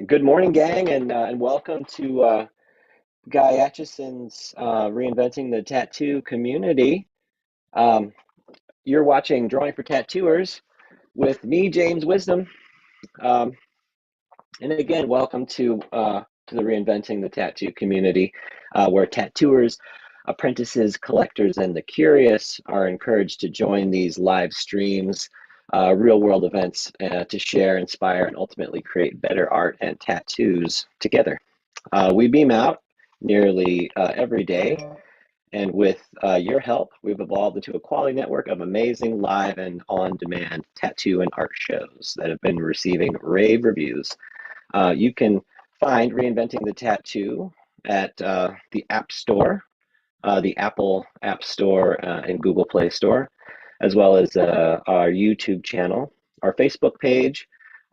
Good morning, gang, and welcome to Guy Atchison's Reinventing the Tattoo community. Um, you're watching Drawing for Tattooers with me, James Wisdom. Um, and again, welcome to the Reinventing the Tattoo community, where tattooers, apprentices, collectors, and the curious are encouraged to join these live streams, real-world events to share, inspire, and ultimately create better art and tattoos together. We beam out nearly every day, and with your help, we've evolved into a quality network of amazing live and on-demand tattoo and art shows that have been receiving rave reviews. You can find Reinventing the Tattoo at the App Store, the Apple App Store and Google Play Store, as well as our YouTube channel, our Facebook page,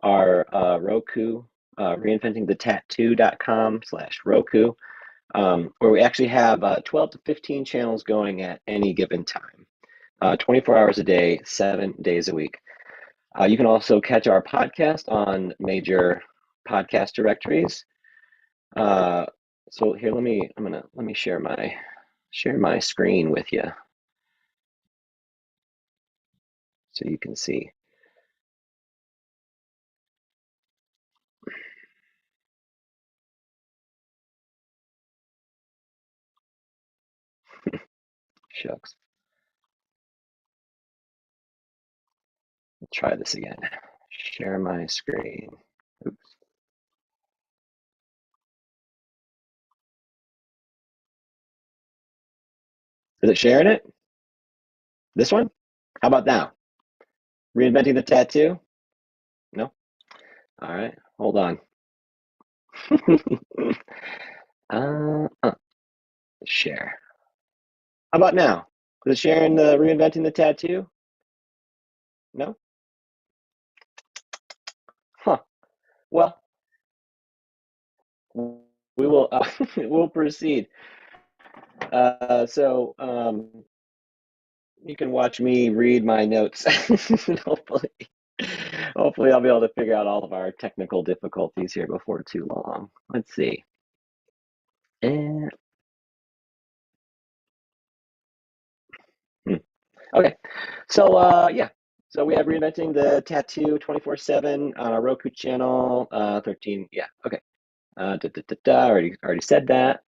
our Roku, reinventingthetattoo.com/Roku, where we actually have 12 to 15 channels going at any given time, 24 hours a day, 7 days a week. You can also catch our podcast on major podcast directories. So here, let me share my screen with you so you can see. Shucks. Let's try this again. Share my screen. Oops. Is it sharing it? This one? How about now? Reinventing the tattoo? No? All right. Hold on. uh, uh, Share. How about now? Is it sharing the Reinventing the Tattoo? No? Huh. Well, we will we'll proceed. You can watch me read my notes. hopefully, hopefully I'll be able to figure out all of our technical difficulties here before too long. Let's see. And, okay, so yeah, so we have Reinventing the Tattoo 24/7 on our Roku channel. 13. Yeah. Okay. Already said that.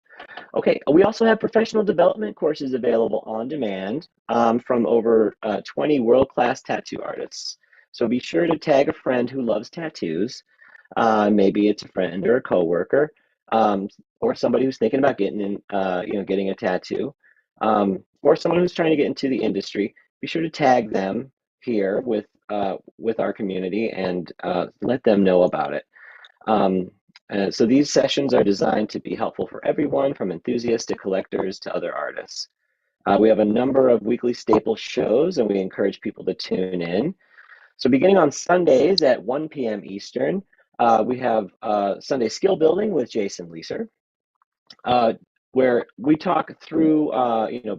Okay, we also have professional development courses available on demand from over 20 world-class tattoo artists. So be sure to tag a friend who loves tattoos. Maybe it's a friend or a coworker, or somebody who's thinking about getting a tattoo, or someone who's trying to get into the industry. Be sure to tag them here with our community and let them know about it. So these sessions are designed to be helpful for everyone, from enthusiasts to collectors to other artists. We have a number of weekly staple shows, and we encourage people to tune in. So beginning on Sundays at 1 p.m. Eastern, we have Sunday Skill Building with Jason Leeser, where we talk through,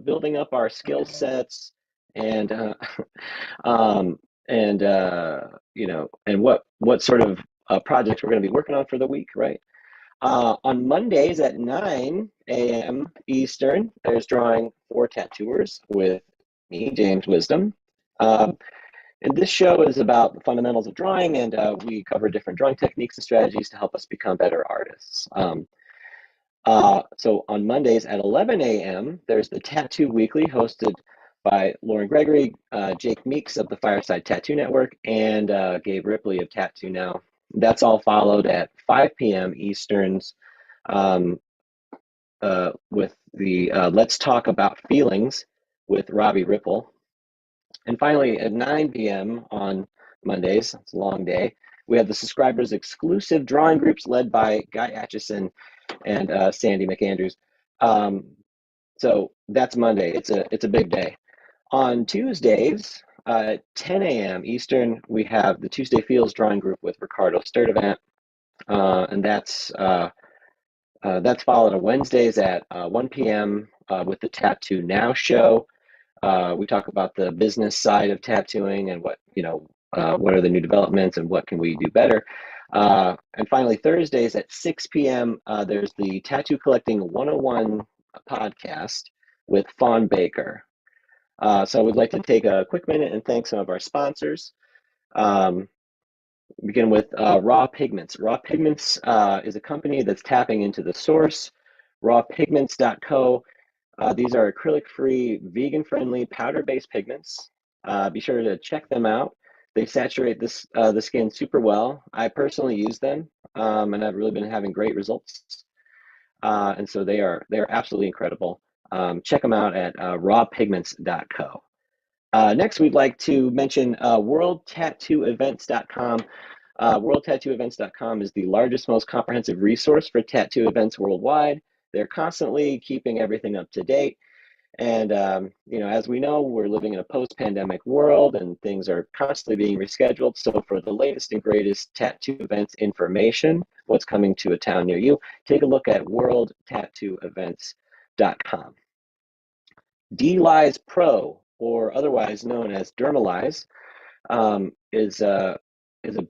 building up our skill sets and, um, and what sort of projects we're going to be working on for the week, right? On Mondays at 9 a.m. Eastern, there's Drawing for Tattooers with me, James Wisdom. And this show is about the fundamentals of drawing, and we cover different drawing techniques and strategies to help us become better artists. So on Mondays at 11 a.m., there's the Tattoo Weekly, hosted by Lauren Gregory, Jake Meeks of the Fireside Tattoo Network, and Gabe Ripley of Tattoo Now. That's all followed at 5 p.m. Easterns with the Let's Talk About Feelings with Robbie Ripple. And finally, at 9 p.m. on Mondays, it's a long day, we have the subscribers exclusive drawing groups led by Guy Atchison and Sandy McAndrews. So that's Monday. It's a big day. On Tuesdays, at 10 a.m. Eastern, we have the Tuesday Feels drawing group with Ricardo Sturdivant, and that's followed on Wednesdays at 1 p.m. With the Tattoo Now show. We talk about the business side of tattooing and what are the new developments and what can we do better. And finally, Thursdays at 6 p.m., there's the Tattoo Collecting 101 podcast with Fawn Baker. So I would like to take a quick minute and thank some of our sponsors. Begin with Raw Pigments. Raw Pigments is a company that's tapping into the source, rawpigments.co. These are acrylic-free, vegan-friendly, powder-based pigments. Be sure to check them out. They saturate the skin super well. I personally use them, and I've really been having great results. And so they are absolutely incredible. Check them out at rawpigments.co. Next, we'd like to mention worldtattooevents.com. Worldtattooevents.com is the largest, most comprehensive resource for tattoo events worldwide. They're constantly keeping everything up to date. And, as we know, we're living in a post-pandemic world and things are constantly being rescheduled. So for the latest and greatest tattoo events information, what's coming to a town near you, take a look at worldtattooevents.com. D-Lies Pro, or otherwise known as Dermalize, is a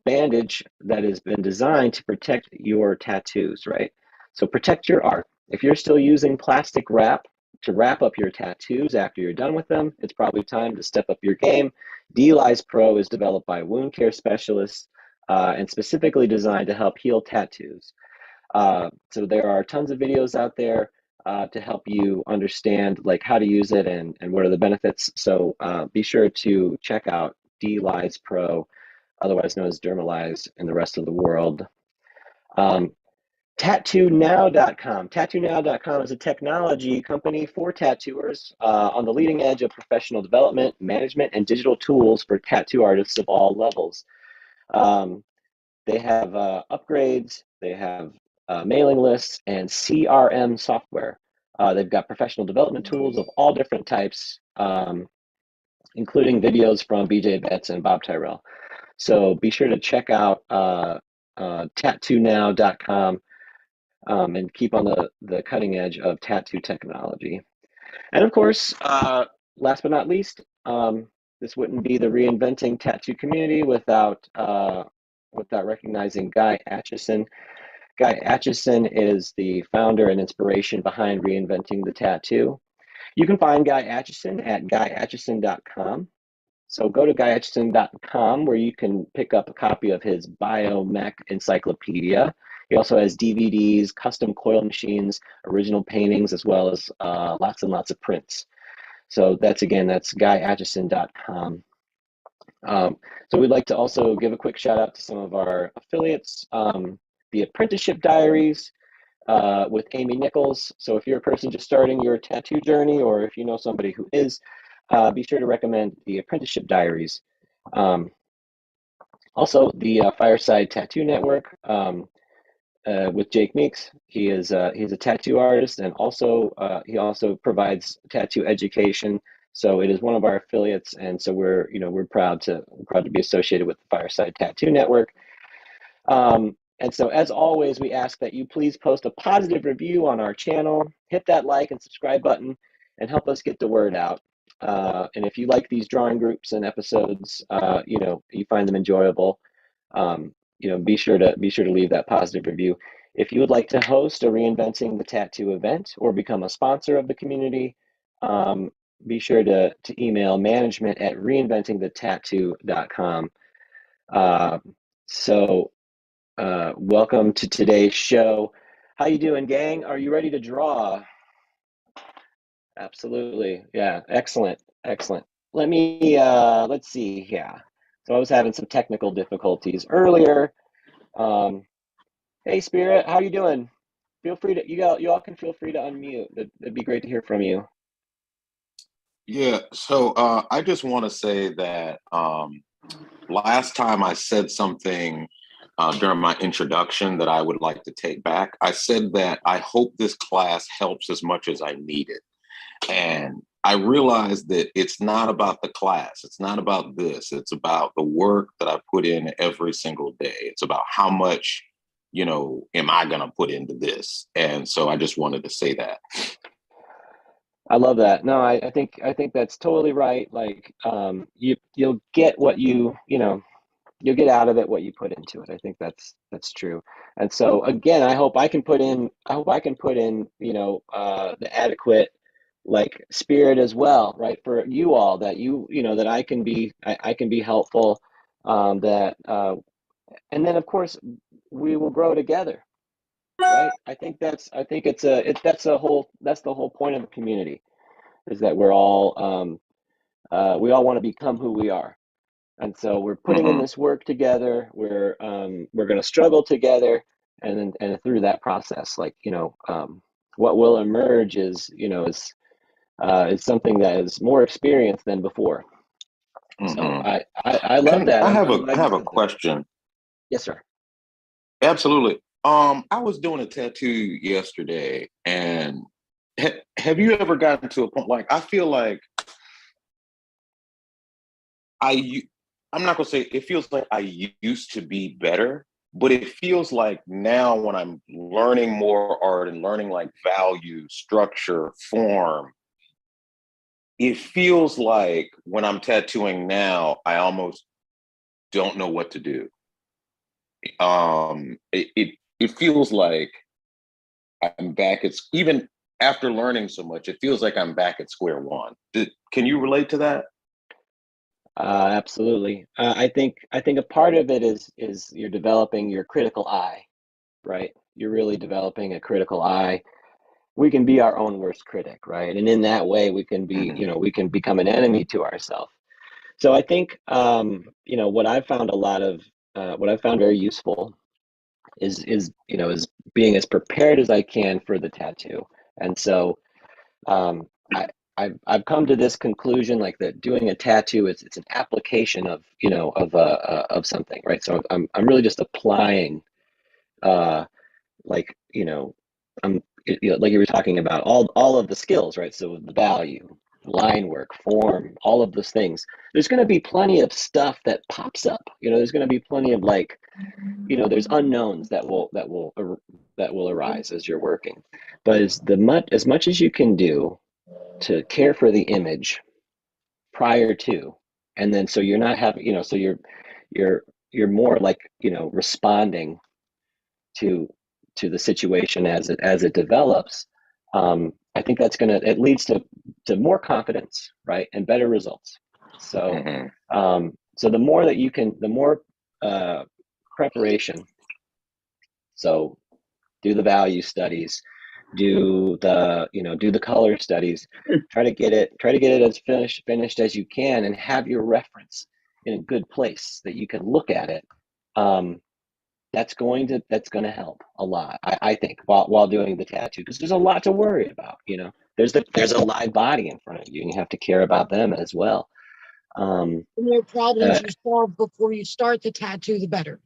bandage that has been designed to protect your tattoos, right? So protect your art. If you're still using plastic wrap to wrap up your tattoos after you're done with them, it's probably time to step up your game. D-Lies Pro is developed by wound care specialists and specifically designed to help heal tattoos. So there are tons of videos out there to help you understand like how to use it and what are the benefits. So be sure to check out D-Lies Pro, otherwise known as Dermalize in the rest of the world. TattooNow.com. TattooNow.com is a technology company for tattooers on the leading edge of professional development, management, and digital tools for tattoo artists of all levels. They have upgrades, they have mailing lists, and CRM software. They've got professional development tools of all different types, including videos from BJ Betts and Bob Tyrell. So be sure to check out tattoonow.com and keep on the cutting edge of tattoo technology. And of course, last but not least, this wouldn't be the Reinventing Tattoo community without recognizing Guy Aitchison. Guy Aitchison is the founder and inspiration behind Reinventing the Tattoo. You can find Guy Aitchison at guyaitchison.com. So go to guyaitchison.com where you can pick up a copy of his Biomech Encyclopedia. He also has DVDs, custom coil machines, original paintings, as well as lots and lots of prints. So that's guyaitchison.com. So we'd like to also give a quick shout out to some of our affiliates, the Apprenticeship Diaries with Amy Nichols. So if you're a person just starting your tattoo journey, or if you know somebody who is, be sure to recommend the Apprenticeship Diaries. Also, the Fireside Tattoo Network with Jake Meeks. He's a tattoo artist, and he also provides tattoo education. So it is one of our affiliates, and so we're proud to be associated with the Fireside Tattoo Network. And so as always, we ask that you please post a positive review on our channel, hit that like and subscribe button, and help us get the word out. And if you like these drawing groups and episodes, you find them enjoyable, be sure to leave that positive review. If you would like to host a Reinventing the Tattoo event or become a sponsor of the community, be sure to email management at reinventingthetattoo.com. Welcome to today's show. How you doing, gang? Are you ready to draw? Absolutely. Yeah. Excellent. Let's see here. So I was having some technical difficulties earlier. Hey, Spirit, how you doing? Feel free to, you all can feel free to unmute. It'd be great to hear from you. Yeah. So I just want to say that last time I said something during my introduction that I would like to take back. I said that I hope this class helps as much as I need it. And I realized that it's not about the class. It's not about this. It's about the work that I put in every single day. It's about how much, am I going to put into this? And so I just wanted to say that. I love that. No, I think that's totally right. Like, you'll get what you'll get out of it what you put into it. I think that's true. And so again, I hope I can put in, the adequate like spirit as well, right? For you all, that that I can be, I can be helpful, that, and then of course we will grow together, right? I think that's the whole point of the community, is that we all want to become who we are. And so we're putting in Mm-hmm. this work together. We're going to struggle together, and through that process, like, what will emerge is something that is more experienced than before. So Mm-hmm. I love And that. I have I'm a I glad you have a said that. question. Yes, sir. Absolutely. I was doing a tattoo yesterday, and have you ever gotten to a point like I feel like I I'm not gonna say it feels like I used to be better, but it feels like now when I'm learning more art and learning like value, structure, form, it feels like when I'm tattooing now, I almost don't know what to do. It feels like I'm back at even after learning so much, it feels like I'm back at square one. Can you relate to that? Absolutely. I think a part of it is you're developing your critical eye, right? You're really developing a critical eye. We can be our own worst critic, right? And in that way, Mm-hmm. we can become an enemy to ourselves. So I think, what I've found very useful is being as prepared as I can for the tattoo. And so, um, I, I've come to this conclusion, like, that doing a tattoo is, it's an application of something, right? So I'm really just applying, uh, like, I'm like you were talking about, all of the skills, right? So the value, line work, form, all of those things. There's going to be plenty of stuff that pops up. There's going to be plenty of, like, there's unknowns that will arise as you're working. But as much as you can do to care for the image prior to, and then so you're not having, so you're you're more like, responding to the situation as it develops. I think it leads to more confidence, right, and better results. So, Mm-hmm. so the more that you can, the more preparation. So do the value studies, do the color studies, try to get it as finished as you can, and have your reference in a good place that you can look at it. Um, that's going to help a lot, I think, while doing the tattoo, because there's a lot to worry about. There's a live body in front of you, and you have to care about them as well. Um, The more uh, problems you solve before you start the tattoo, the better.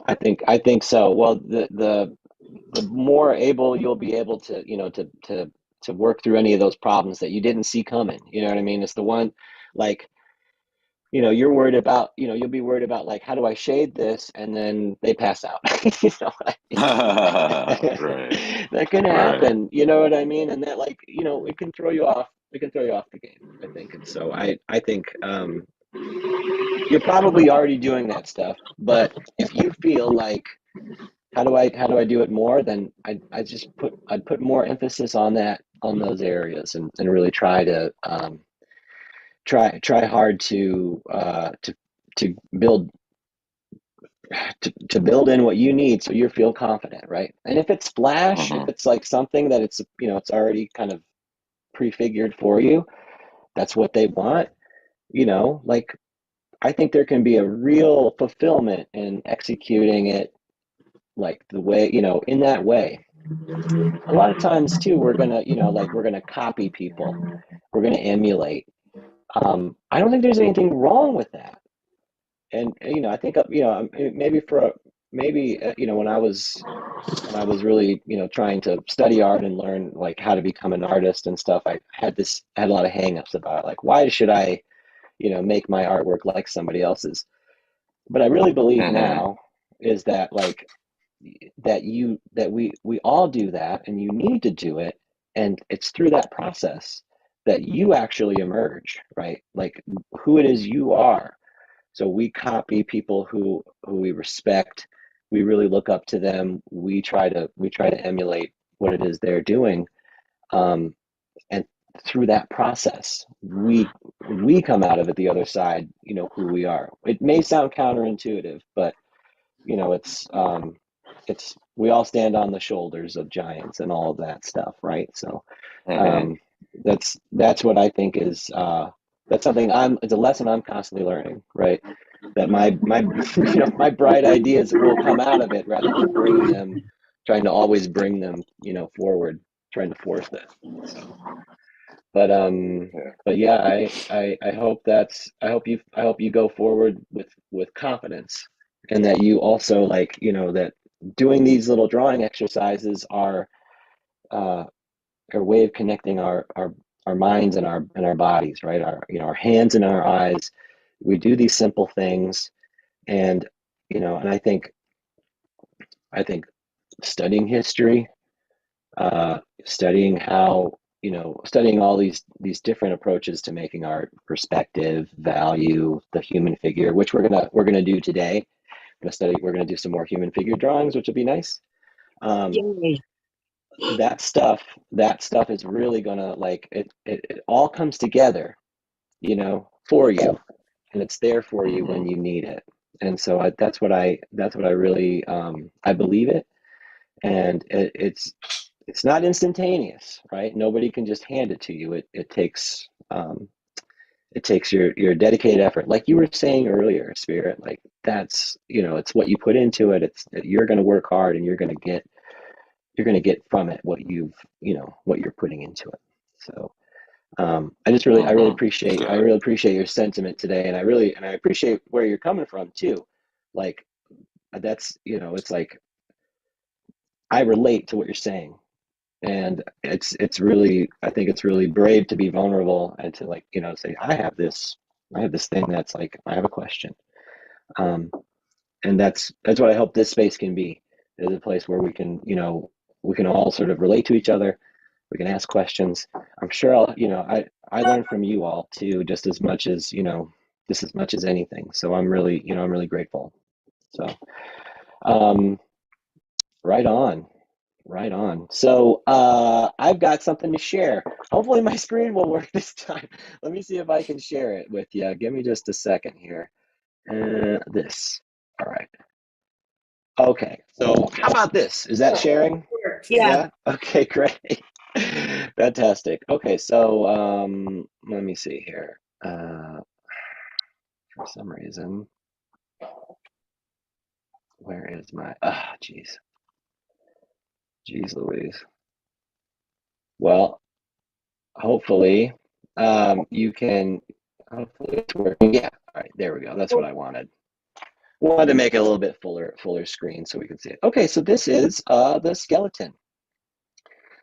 I think so. Well, the more able you'll be able to, to work through any of those problems that you didn't see coming. You know what I mean? It's the one, like, you're worried about, you'll be worried about, like, how do I shade this? And then they pass out. You know what I mean? Right, That can right. happen. You know what I mean? And that, like, it can throw you off. It can throw you off the game, I think. And so I think, you're probably already doing that stuff. But if you feel like, how do I do it more, then I'd put more emphasis on those areas, and really try to, try hard to build, to build in what you need, so you feel confident, right? And if it's splash, if Mm-hmm. it's like something that it's already kind of prefigured for you, that's what they want, like, I think there can be a real fulfillment in executing it, like, the way, in that way. A lot of times too, we're gonna copy people, we're gonna emulate. I don't think there's anything wrong with that. And I think, maybe when I was really, trying to study art and learn, like, how to become an artist and stuff, I had a lot of hangups about, like, why should I, make my artwork like somebody else's. But I really believe Mm-hmm. now is that, like, we all do that, and you need to do it, and it's through that process that you actually emerge, right? Like, who it is you are. So we copy people who we respect. We really look up to them. We try to emulate what it is they're doing. And through that process, we come out of it the other side, who we are. It may sound counterintuitive, but it's we all stand on the shoulders of giants and all of that stuff, right? So that's what I think is that's something it's a lesson I'm constantly learning, right? That my my bright ideas will come out of it rather than trying to always bring them forward, trying to force that. So, but yeah, I hope I hope you go forward with confidence, and that you also that doing these little drawing exercises are a way of connecting our minds and our bodies, right? Our hands and our eyes. We do these simple things, and and I think studying history, studying how studying all these different approaches to making art, perspective, value, the human figure, which we're gonna do today. We're gonna do some more human figure drawings, which will be nice. Yay. That stuff is really gonna it all comes together, for you, and it's there for you when you need it. And so that's what I really I believe it. And it's not instantaneous, right? Nobody can just hand it to you. It takes your dedicated effort, like you were saying earlier, Spirit. Like that's it's what you put into it. You're going to work hard, and you're going to get from it what what you're putting into it. So I really appreciate your sentiment today, and I appreciate where you're coming from too. Like that's it's like I relate to what you're saying, and it's really, I think it's really brave to be vulnerable and to say I have this thing that's like I have a question. And that's what I hope this space can be, is a place where we can all sort of relate to each other. We can ask questions. I'm sure I learn from you all too, just as much as just as much as anything. So I'm really I'm really grateful. So um right on. Right on. So I've got something to share. Hopefully my screen will work this time. Let me see if I can share it with you. Give me just a second here. This. All right. Okay. So how about this? Is that sharing? Yeah. Yeah. Okay, great. Fantastic. Okay, so let me see here. For some reason, where is my geez. Jeez Louise. Well, hopefully you can, hopefully it's working. Yeah, all right, there we go. That's what I wanted. Wanted to make it a little bit fuller screen so we can see it. Okay, so this is the skeleton.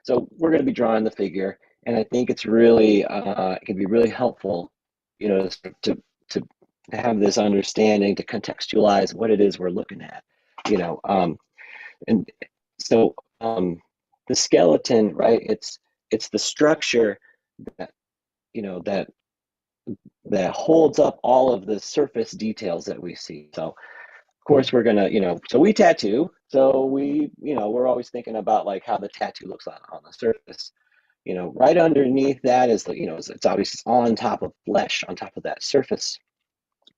So we're going to be drawing the figure, and I think it's really it can be really helpful, to to have this understanding, to contextualize what it is we're looking at, and so the skeleton, right? It's the structure that that holds up all of the surface details that we see. So of course we're gonna, so we tattoo. So we're always thinking about like how the tattoo looks on the surface. Right underneath that is it's obviously on top of flesh, on top of that surface.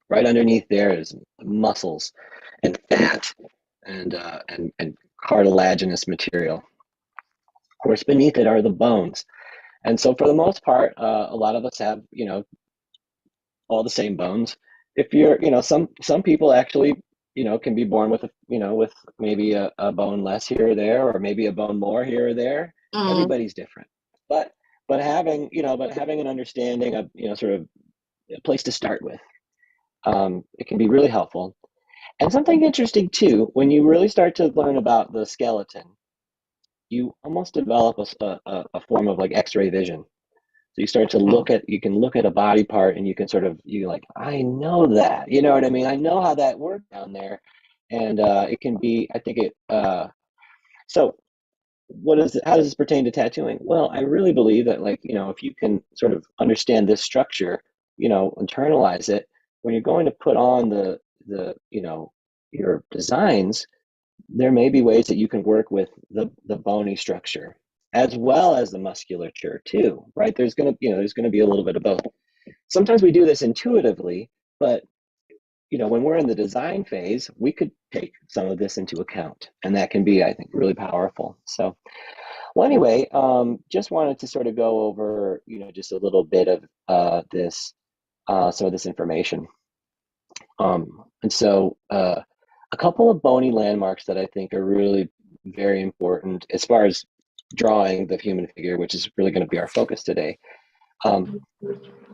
Right underneath there is muscles and fat and cartilaginous material. Of course, beneath it are the bones. And so for the most part, a lot of us have, all the same bones. If you're, some people actually, can be born with with maybe a bone less here or there, or maybe a bone more here or there. Everybody's different. But having, having an understanding of, sort of a place to start with, it can be really helpful. And something interesting too, when you really start to learn about the skeleton, you almost develop a form of like X-ray vision. So you start to you can look at a body part, and you can sort of, like, I know that, you know what I mean? I know how that worked down there. And it can be, I think so how does this pertain to tattooing? Well, I really believe that, like, if you can sort of understand this structure, internalize it, when you're going to put on the your designs, there may be ways that you can work with the bony structure as well as the musculature too, right? There's gonna be a little bit of both. Sometimes we do this intuitively, but when we're in the design phase, we could take some of this into account, and that can be, I think, really powerful. So, well, anyway, just wanted to sort of go over, just a little bit of some of this information. And so, a couple of bony landmarks that I think are really very important as far as drawing the human figure, which is really going to be our focus today.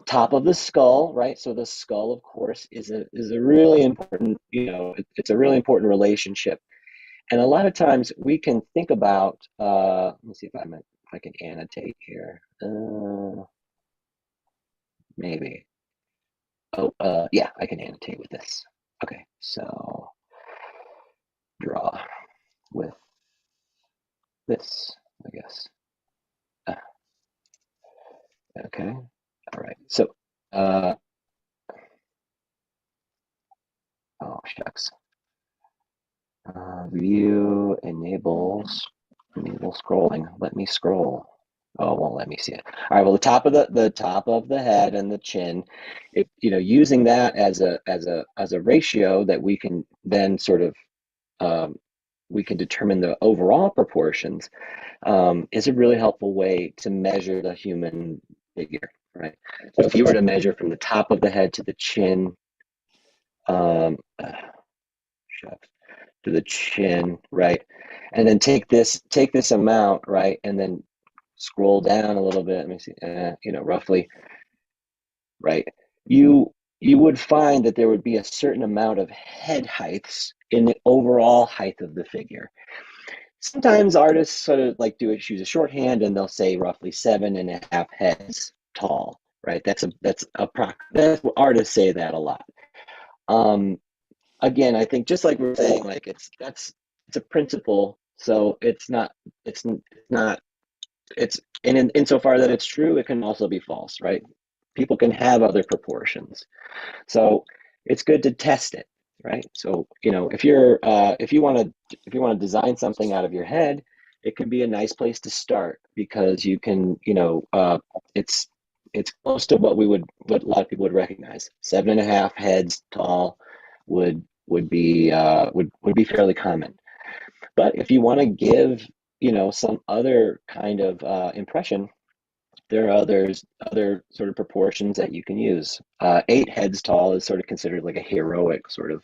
Top of the skull, right? So the skull, of course, is a really important, it's a really important relationship. And a lot of times we can think about, let me see if I can annotate here. Maybe. Oh, yeah, I can annotate with this. Okay, so draw with this, I guess. Okay, all right. So, oh shucks. View enables scrolling. Let me scroll. Oh, it won't let me see it. All right. Well, the top of the head and the chin, using that as a ratio that we can then sort of we can determine the overall proportions, is a really helpful way to measure the human figure, right? So if you were to measure from the top of the head to the chin, shucks, to the chin, right? And then take this amount, right? And then scroll down a little bit. Let me see, roughly, right? You would find that there would be a certain amount of head heights in the overall height of the figure. Sometimes artists sort of like use a shorthand, and they'll say roughly 7.5 heads tall, right? That's what artists say that a lot. Again, I think just like we're saying, like it's a principle, so it's insofar that it's true, it can also be false, right? People can have other proportions, so it's good to test it, right? So if you want to design something out of your head, it can be a nice place to start, because you can it's close to what a lot of people would recognize. 7.5 heads tall would be fairly common. But if you want to give some other kind of impression, there are other sort of proportions that you can use. 8 heads tall is sort of considered like a heroic sort of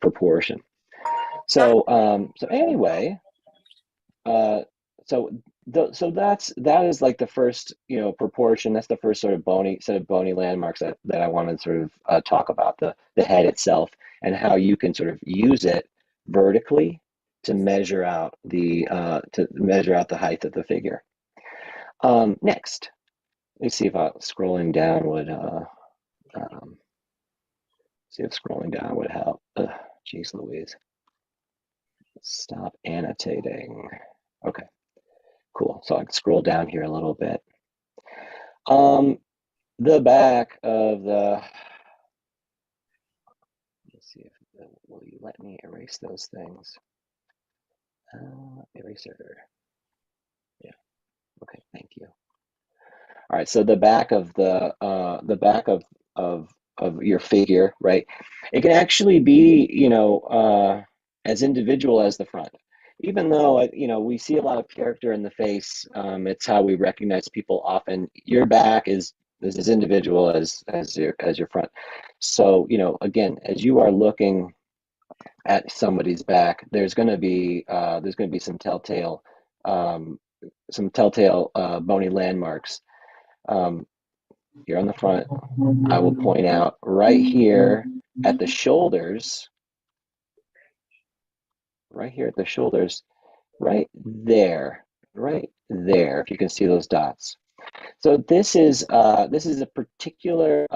proportion. So anyway, so that is like the first proportion. That's the first sort of set of bony landmarks that I want to sort of talk about, the head itself, and how you can sort of use it vertically to measure out the height of the figure. Next, let's see if scrolling down would help. Jeez Louise. Stop annotating. Okay, cool. So I can scroll down here a little bit. The back of the. Let's see if will you let me erase those things? Eraser. Yeah. Okay. Thank you. All right. So the back of the back of your figure, right? It can actually be as individual as the front. Even though we see a lot of character in the face, it's how we recognize people often. Your back is as individual as your front. So again, as you are looking at somebody's back, there's going to be some telltale bony landmarks. Here on the front, I will point out right here at the shoulders. Right here at the shoulders, right there, if you can see those dots. So this is a particular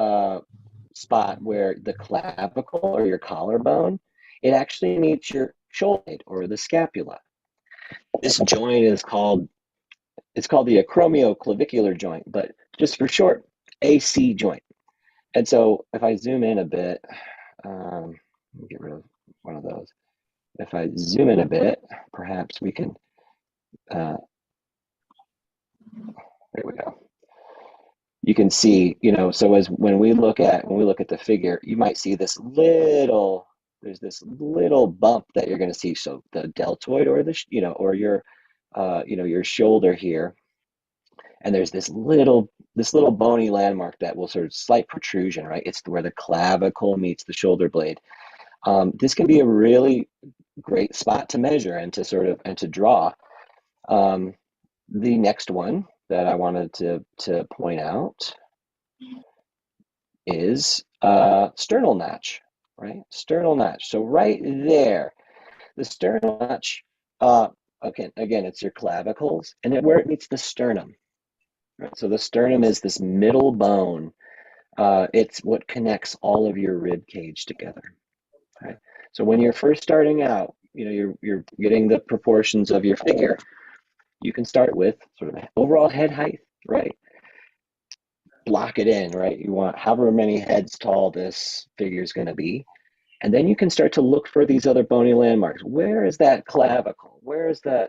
spot where the clavicle or your collarbone, it actually meets your shoulder or the scapula. This joint is called the Acromioclavicular Joint, but just for short, AC joint. And so if I zoom in a bit, let me get rid of one of those. If I zoom in a bit, perhaps we can, there we go. You can see, so as when we look at the figure, you might see there's this little bump that you're going to see. So the deltoid or or your shoulder here, and there's this little bony landmark that will sort of slight protrusion, right? It's where the clavicle meets the shoulder blade. This can be a really great spot to measure and to draw. The next one that I wanted to point out is sternal notch, right? Sternal notch. So right there, the sternal notch, again, it's your clavicles and where it meets the sternum. Right? So the sternum is this middle bone. It's what connects all of your rib cage together. Right? So when you're first starting out, you're getting the proportions of your figure. You can start with sort of overall head height, right? Block it in, right? You want however many heads tall this figure is going to be. And then you can start to look for these other bony landmarks. Where is that clavicle? Where's the,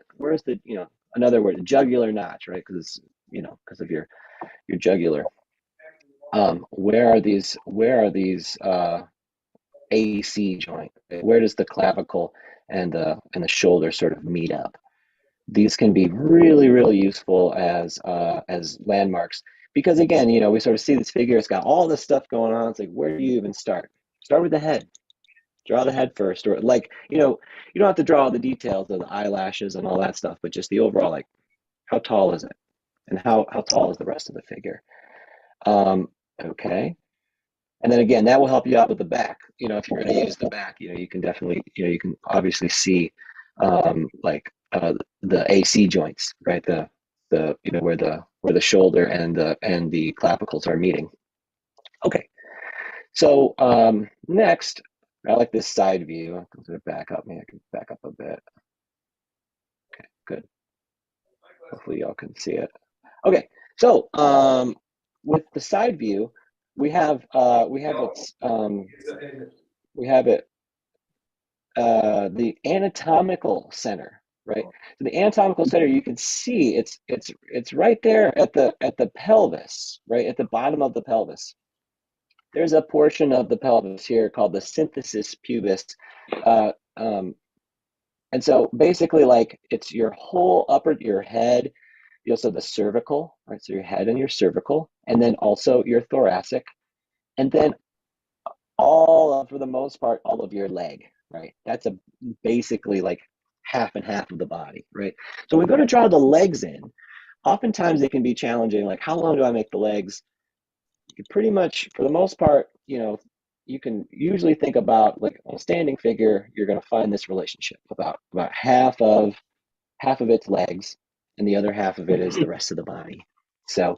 in other words, jugular notch, right? Because because of your jugular. Where are these AC joint? Where does the clavicle and the shoulder sort of meet up? These can be really, really useful as landmarks. Because again, we sort of see this figure, it's got all this stuff going on. It's like, where do you even start? Start with the head. Draw the head first. Or you don't have to draw all the details of the eyelashes and all that stuff, but just the overall, like, how tall is it? And how tall is the rest of the figure? Okay. And then again, that will help you out with the back. If you're going to use the back, you can definitely, you can obviously see the AC joints, right? The where the shoulder and the clavicles are meeting. Okay, so next, I like this side view. I'm going to back up. Maybe I can back up a bit. Okay, good. Hopefully y'all can see it. Okay, so with the side view, we have the anatomical center. Right. So the anatomical center, you can see it's right there at the pelvis, right at the bottom of the pelvis. There's a portion of the pelvis here called the symphysis pubis, and so basically, like, it's your whole your head, so the cervical, right? So your head and your cervical, and then also your thoracic, and then for the most part, all of your leg, right? That's basically like half and half of the body, right? So when we go to draw the legs in, oftentimes they can be challenging. Like, how long do I make the legs? You pretty much, for the most part, you can usually think about, like, on a standing figure, you're going to find this relationship about half of its legs, and the other half of it is the rest of the body. So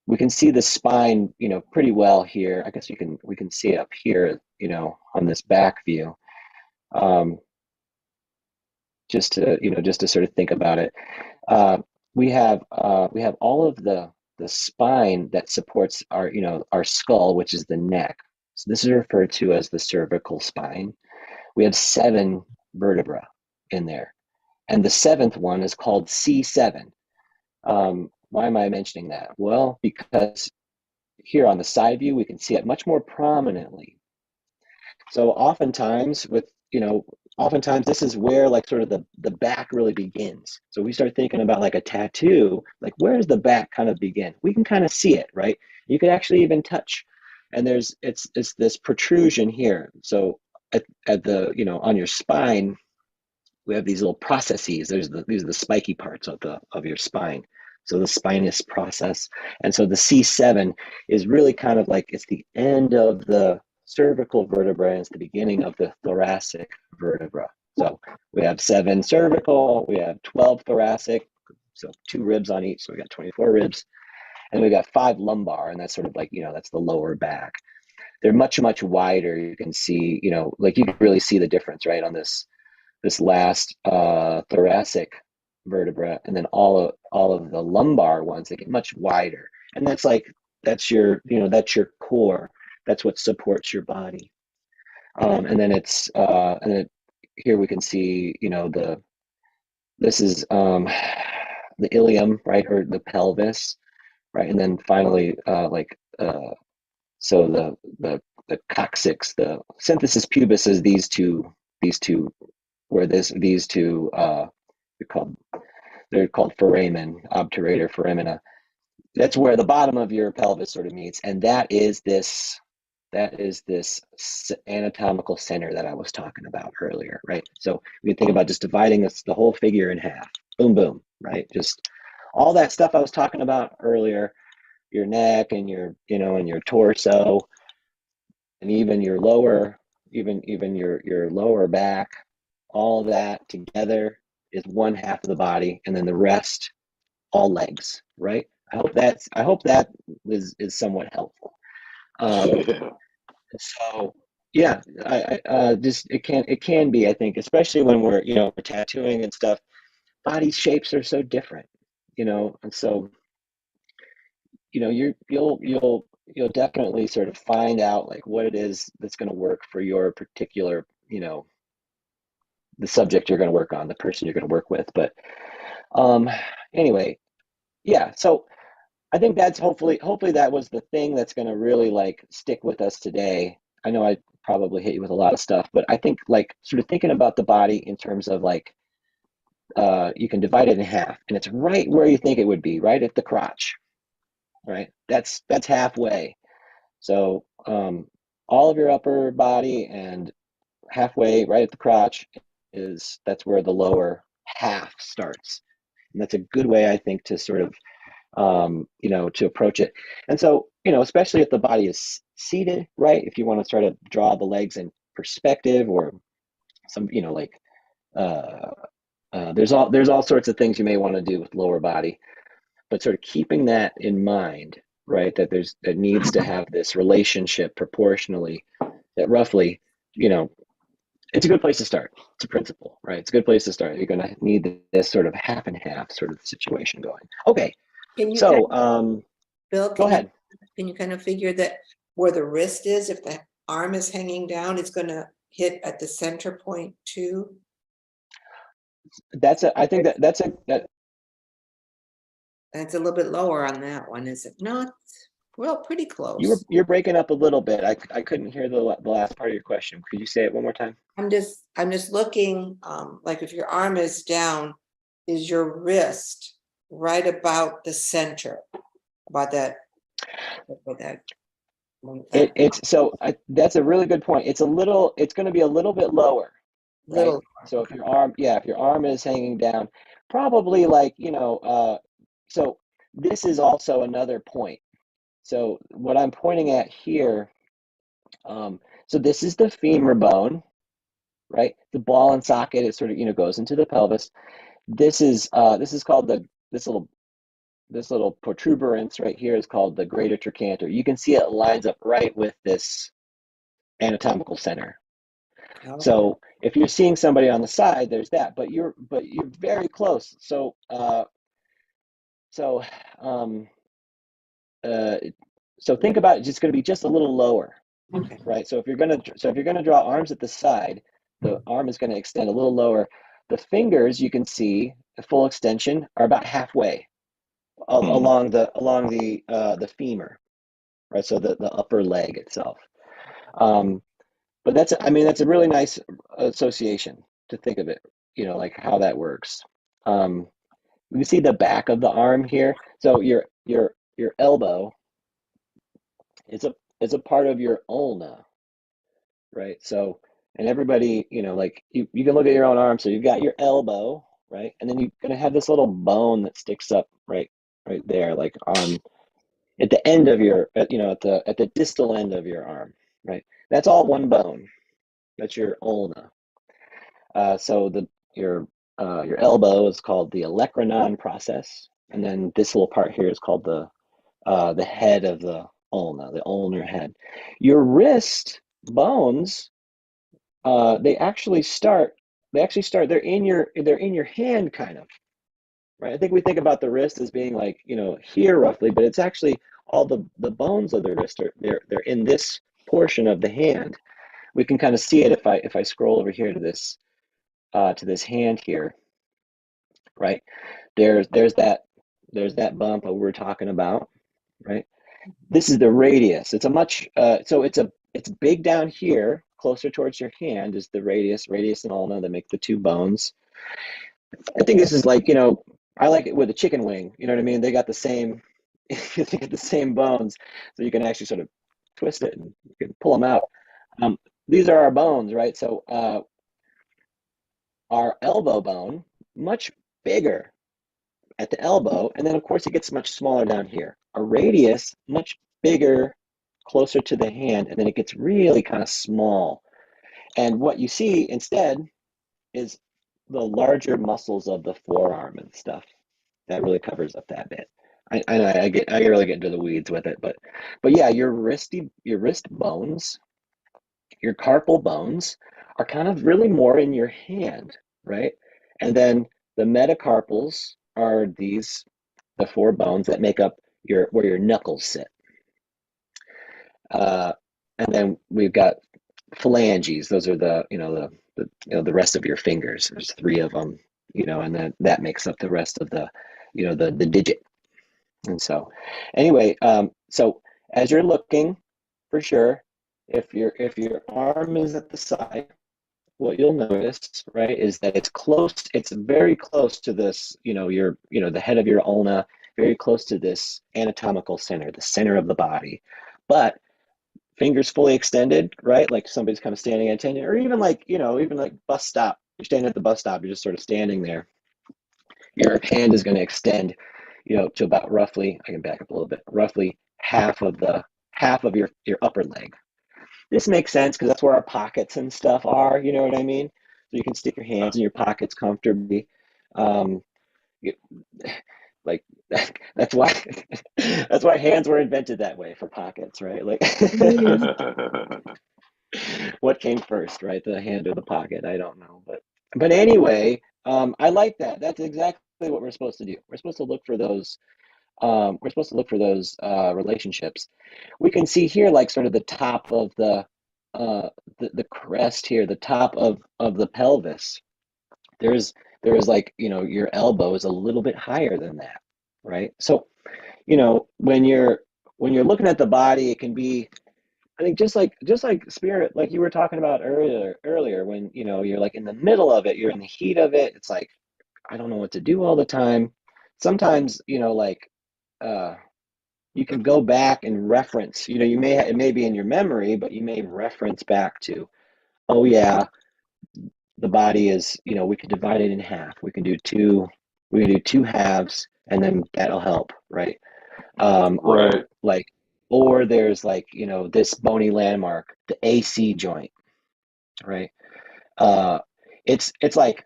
we can see the spine, pretty well here. I guess we can see it up here, on this back view. Just to sort of think about it. We have all of the spine that supports our skull, which is the neck. So this is referred to as the cervical spine. We have 7 vertebrae in there, and the 7th one is called C7. Why am I mentioning that? Well, because here on the side view, we can see it much more prominently. So oftentimes this is where, like, sort of the back really begins. So we start thinking about, like, a tattoo, like, where does the back kind of begin? We can kind of see it, right? You can actually even touch, and it's this protrusion here. So at the, on your spine, we have these little processes. These are the spiky parts of your spine. So the spinous process. And so the C7 is really kind of like, it's the end of the cervical vertebra, and it's the beginning of the thoracic vertebra. So we have 7 cervical, we have 12 thoracic, so 2 ribs on each, so we got 24 ribs. And we got 5 lumbar, and that's sort of like, that's the lower back. They're much, much wider. You can see, like, you can really see the difference, right, on this last thoracic vertebra, and then all of the lumbar ones, they get much wider. And that's like that's your, that's your core. That's what supports your body. And then here we can see, this is the ilium, right, or the pelvis, right, and then finally, so the coccyx, the symphysis pubis is these two, where these two they're called foramen, obturator foramina. That's where the bottom of your pelvis sort of meets, and that is this anatomical center that I was talking about earlier, right? So we can think about just dividing the whole figure in half. Boom, boom, right? Just all that stuff I was talking about earlier, your neck and your, and your torso, and even your lower, even your lower back, all that together is one half of the body, and then the rest, all legs, right? I hope that is somewhat helpful. Yeah. So yeah, I just it can be, I think, especially when we're, we're tattooing and stuff, body shapes are so different, and so you'll definitely sort of find out like what it is that's going to work for your particular, the subject you're going to work on, the person you're going to work with. But anyway, yeah, so I think that's hopefully that was the thing that's going to really like stick with us today. I know I probably hit you with a lot of stuff, but I think like sort of thinking about the body in terms of like you can divide it in half, and it's right where you think it would be, right at the crotch, right? That's halfway. So all of your upper body and halfway right at the crotch that's where the lower half starts, and that's a good way, I think, to sort of to approach it. And so, especially if the body is seated, right? If you want to sort of draw the legs in perspective, or some, there's all sorts of things you may want to do with lower body, but sort of keeping that in mind, right? That needs to have this relationship proportionally, that roughly, it's a good place to start. It's a principle, right? It's a good place to start. You're going to need this sort of half and half sort of situation going. Okay. Can you So, Bill, go ahead. Can you kind of figure that where the wrist is, if the arm is hanging down, it's going to hit at the center point too? I think that's It's a little bit lower on that one, is it not? Well, pretty close. you're breaking up a little bit. I couldn't hear the last part of your question. Could you say it one more time? I'm just looking, like if your arm is down, is your wrist right about the center, about that? That's a really good point. It's going to be a little bit lower, right? Little. So if your arm is hanging down, probably like, so this is also another point. So what I'm pointing at here, so this is the femur bone, right? The ball and socket, it sort of, goes into the pelvis. This is called this little protuberance right here is called the greater trochanter. You can see it lines up right with this anatomical center. Oh. So if you're seeing somebody on the side, there's that, but you're very close. So so think about it, it's going to be just a little lower. Okay. Right. So if you're going to draw arms at the side, the arm is going to extend a little lower. The fingers, you can see the full extension, are about halfway along the femur, right? So the upper leg itself. But that's a really nice association to think of it, like how that works. You can see the back of the arm here. So your elbow is a part of your ulna, right? So, and everybody, like you can look at your own arm. So you've got your elbow, right? And then you're gonna have this little bone that sticks up right there, like on at the end of your, at the distal end of your arm, right? That's all one bone. That's your ulna. So your elbow is called the olecranon process, and then this little part here is called the head of the ulna, the ulnar head. Your wrist bones, they actually start. They're in your hand, kind of, right? I think we think about the wrist as being like, here roughly, but it's actually all the bones of the wrist they're in this portion of the hand. We can kind of see it if I scroll over here to this hand here, right? There's that bump that we were talking about, right? This is the radius. It's a much so it's big down here, closer towards your hand is the radius and ulna that make the two bones. I think this is like, I like it with a chicken wing. You know what I mean? They got the same, they got the same bones, so you can actually sort of twist it and you can pull them out. These are our bones, right? So our elbow bone, much bigger at the elbow, and then of course it gets much smaller down here. A radius, much bigger, closer to the hand, and then it gets really kind of small. And what you see instead is the larger muscles of the forearm and stuff. That really covers up that bit. I really get into the weeds with it, but yeah, your wrist bones, your carpal bones are kind of really more in your hand, right? And then the metacarpals are the four bones that make up where your knuckles sit. And then we've got phalanges. Those are the rest of your fingers. There's three of them, and then that makes up the rest of the digit. And so anyway, so as you're looking, for sure, if your arm is at the side, what you'll notice, right, is that it's very close to this, the head of your ulna, very close to this anatomical center, the center of the body. But fingers fully extended, right? Like somebody's kind of standing at attention, or even like bus stop. You're standing at the bus stop, you're just sort of standing there. Your hand is going to extend, to about roughly, I can back up a little bit, roughly half of your upper leg. This makes sense because that's where our pockets and stuff are, you know what I mean? So you can stick your hands in your pockets comfortably. Like that's why hands were invented that way, for pockets, right? Like what came first, right? The hand or the pocket? I don't know, but anyway, I like that. That's exactly what we're supposed to do. We're supposed to look for those. Relationships. We can see here, like sort of the top of the crest here, the top of the pelvis. There's like, your elbow is a little bit higher than that, right? So, when you're looking at the body, it can be, I think, just like spirit, like you were talking about earlier, when, you're like in the middle of it, you're in the heat of it. It's like, I don't know what to do all the time. Sometimes, you can go back and reference, it may be in your memory, but you may reference back to, oh yeah, the body is, we could divide it in half. We can do two halves, and then that'll help, right? Right. Or there's like, this bony landmark, the AC joint, right? It's like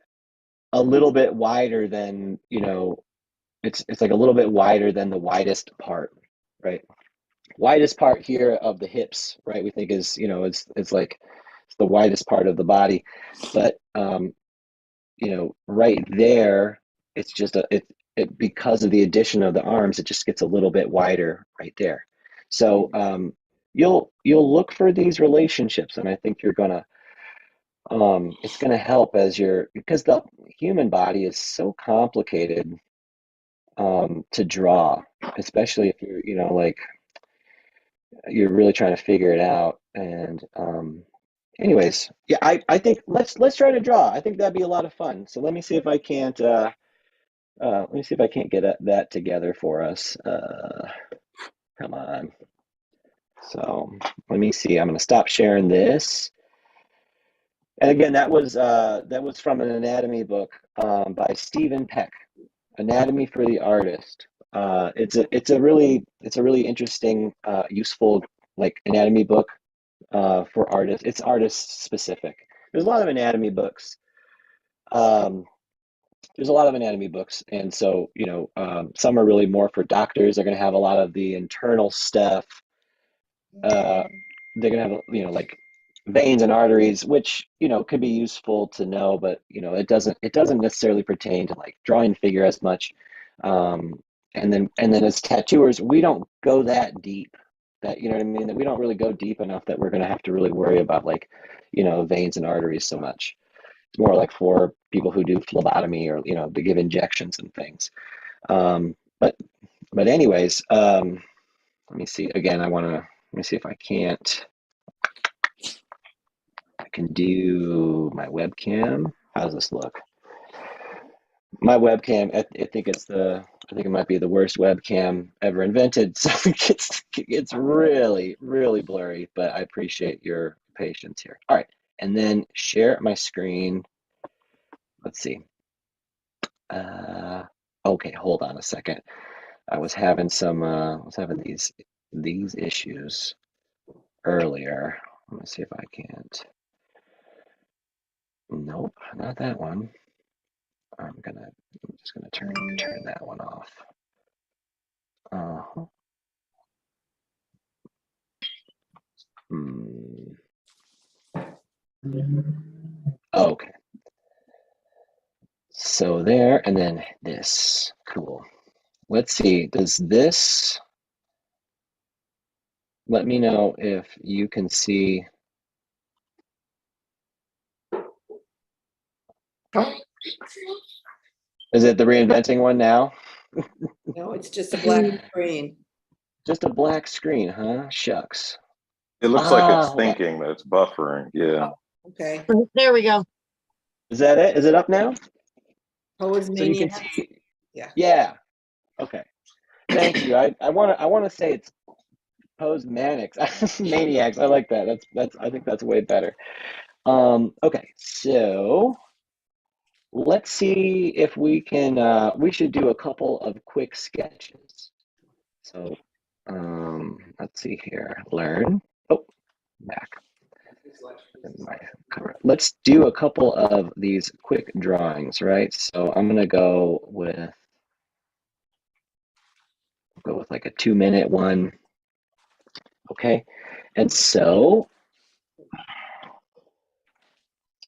a little bit wider than, it's like a little bit wider than the widest part, right? Widest part here of the hips, right? We think is, it's like it's the widest part of the body, but right there, it's just because of the addition of the arms, it just gets a little bit wider right there. So you'll look for these relationships, and I think you're gonna it's gonna help because the human body is so complicated to draw, especially if you're like you're really trying to figure it out. And anyways, yeah, I think let's try to draw. I think that'd be a lot of fun. So let me see if I can't get that together for us. Come on. So let me see. I'm going to stop sharing this. And again, that was from an anatomy book by Stephen Peck, Anatomy for the Artist. It's a really interesting, useful, like, anatomy book for artists. It's artist specific. There's a lot of anatomy books. And so some are really more for doctors. They're going to have a lot of the internal stuff. They're going to have like veins and arteries, which could be useful to know, but it doesn't necessarily pertain to like drawing figure as much. And then as tattooers, we don't go that deep. That, you know what I mean? That we don't really go deep enough that we're going to have to really worry about, like, you know, veins and arteries so much. It's more like for people who do phlebotomy, or, you know, to give injections and things. But anyways, let me see. Again, let me see if I can do my webcam. How's this look? My webcam, I think it might be the worst webcam ever invented. So it's really, really blurry, but I appreciate your patience here. All right. And then share my screen. Let's see. Okay, hold on a second. I was having these issues earlier. Let me see if I can't. Nope, not that one. I'm just gonna turn that one off. Okay. So there, and then this. Cool. Let's see. Does this? Let me know if you can see. Is it the reinventing one now? No, it's just a black screen. Just a black screen, huh? Shucks. It looks like it's thinking that it's buffering. Yeah. Okay. There we go. Is that it? Is it up now? Pose So you can Maniacs. see. Yeah. Yeah. Okay. Thank you. I want to say it's Pose Maniacs. Maniacs. I like that. I think that's way better. Okay. So let's see if we can. We should do a couple of quick sketches. So let's see here. Learn. Oh, back. Let's do a couple of these quick drawings, right? So I'm gonna go with like a 2-minute one. Okay. And so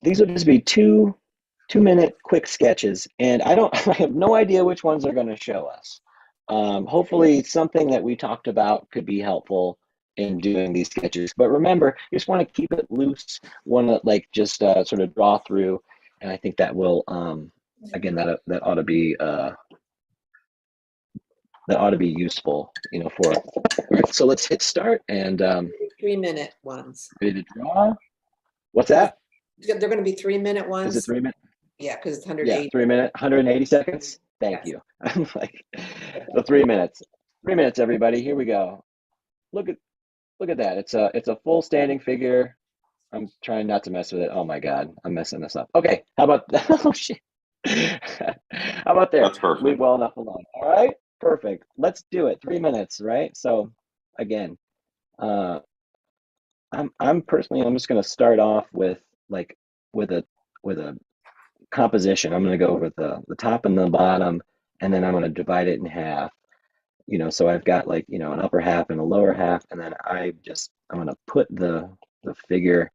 these will just be 2-minute quick sketches. And I have no idea which ones they're going to show us. Hopefully something that we talked about could be helpful in doing these sketches. But remember, you just want to keep it loose, want to like just sort of draw through. And I think that will, again, that ought to be, useful, you know, for. All right, so let's hit start and 3-minute ones. ready to draw. What's that? They're going to be 3-minute ones. Is it 3 minutes? Yeah, because it's 180. Yeah, 3 minutes, 180 seconds. Thank you. I'm like, the 3 minutes. 3 minutes, everybody. Here we go. Look at that. It's a full standing figure. I'm trying not to mess with it. Oh my God, I'm messing this up. Okay, how about oh shit. How about there? That's perfect. Leave well enough alone. All right, perfect. Let's do it. 3 minutes, right? So again, I'm personally, I'm just gonna start off with like with a composition. I'm going to go with the top and the bottom, and then I'm going to divide it in half. You know, so I've got like, you know, an upper half and a lower half, and then I'm going to put the figure.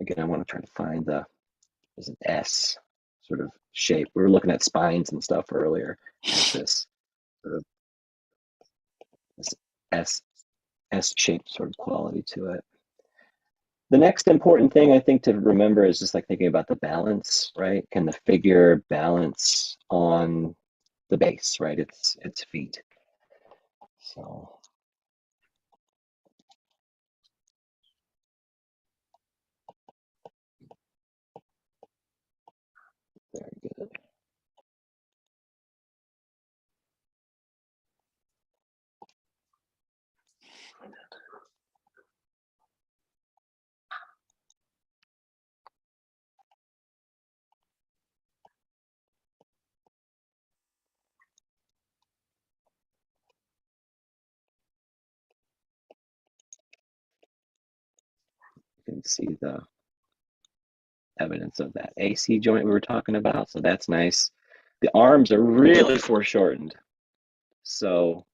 Again, I want to try to find there's an S sort of shape. We were looking at spines and stuff earlier. There's this sort of this S shaped sort of quality to it. The next important thing I think to remember is just like thinking about the balance, right? Can the figure balance on the base, right? Its feet. So very good. You can see the evidence of that AC joint we were talking about. So that's nice. The arms are really foreshortened. So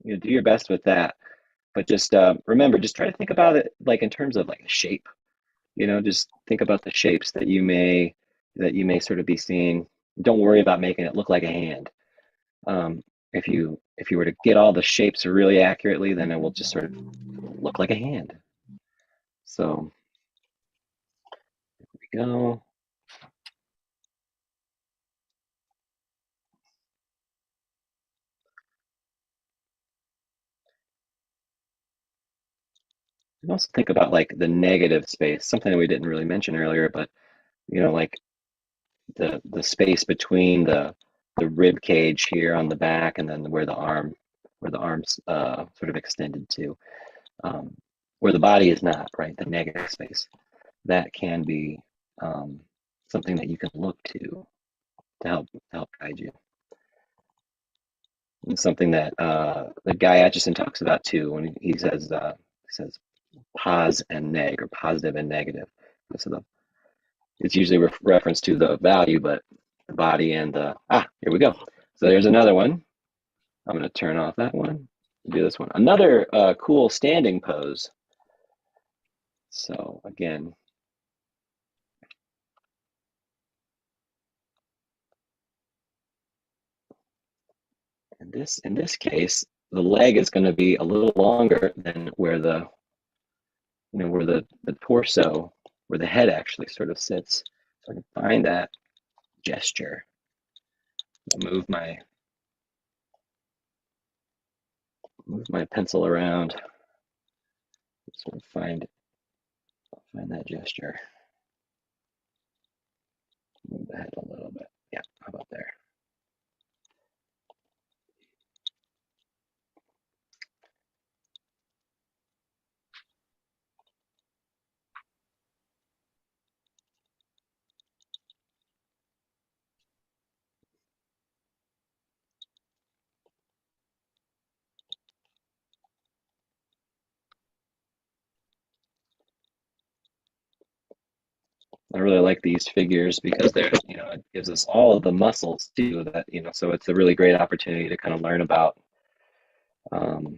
you know, do your best with that. But just remember, just try to think about it like in terms of like a shape. You know, just think about the shapes that you may sort of be seeing. Don't worry about making it look like a hand. if you were to get all the shapes really accurately, then it will just sort of look like a hand. So here we go. And also think about like the negative space, something that we didn't really mention earlier, but you know, like the space between the rib cage here on the back and then where the arms sort of extended to, where the body is not, right? The negative space. That can be something that you can look to help guide you. It's something that Guy Aitchison talks about too when he says pos and neg, or positive and negative. So it's usually reference to the value, but the body and the here we go. So there's another one. I'm going to turn off that one. Do this one. Another cool standing pose. So again, in this case, the leg is going to be a little longer than where the torso, where the head actually sort of sits. So I can find that gesture. I'll move my pencil around. Sort of find that gesture. Move the head a little bit. Yeah, how about there? I really like these figures because they're, it gives us all of the muscles too that, so it's a really great opportunity to kind of learn about the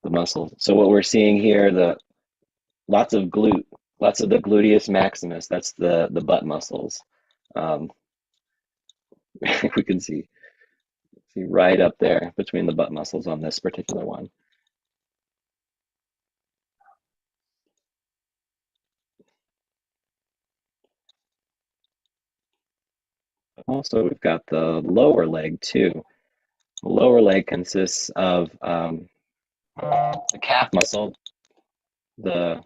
muscles. So what we're seeing here, lots of the gluteus maximus, that's the butt muscles. We can see right up there between the butt muscles on this particular one. Also, we've got the lower leg too. The lower leg consists of the calf muscle, the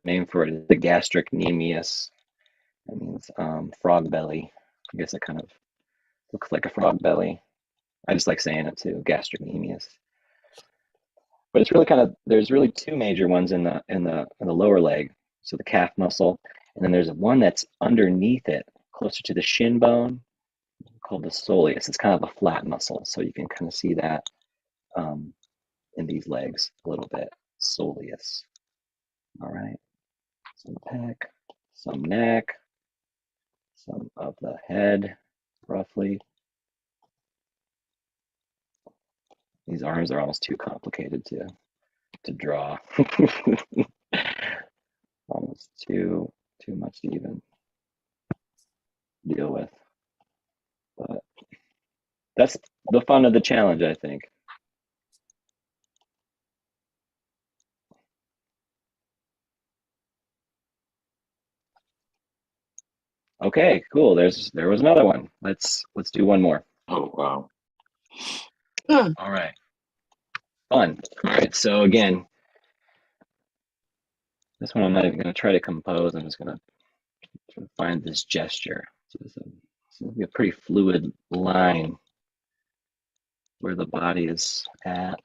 name for it is the gastrocnemius. That means frog belly. I guess it kind of looks like a frog belly. I just like saying it too, gastrocnemius. But it's really there's really two major ones in the lower leg. So the calf muscle, and then there's one that's underneath it, closer to the shin bone, called the soleus. It's kind of a flat muscle, so you can kind of see that in these legs a little bit. Soleus. All right. Some pec, some neck, some of the head, roughly. These arms are almost too complicated to draw. Almost too much to even deal with. But that's the fun of the challenge, I think. Okay, cool. There was another one. Let's do one more. Oh, wow. All right. Fun. All right. So again, this one I'm not even going to try to compose. I'm just going to try to find this gesture. So it's going to be a pretty fluid line where the body is at.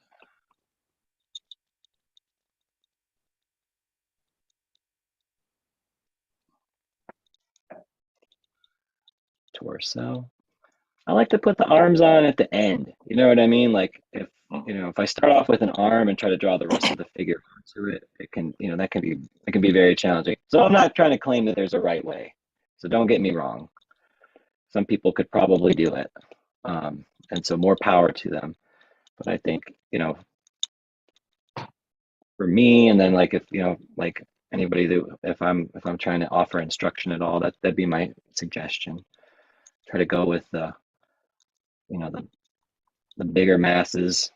Torso. I like to put the arms on at the end. You know what I mean? Like if I start off with an arm and try to draw the rest of the figure onto it, it can, that can be very challenging. So I'm not trying to claim that there's a right way. So don't get me wrong. Some people could probably do it. And so more power to them. But I think, for me, and then like if, like anybody that if I'm trying to offer instruction at all, that'd be my suggestion. try to go with the, you know, the bigger masses,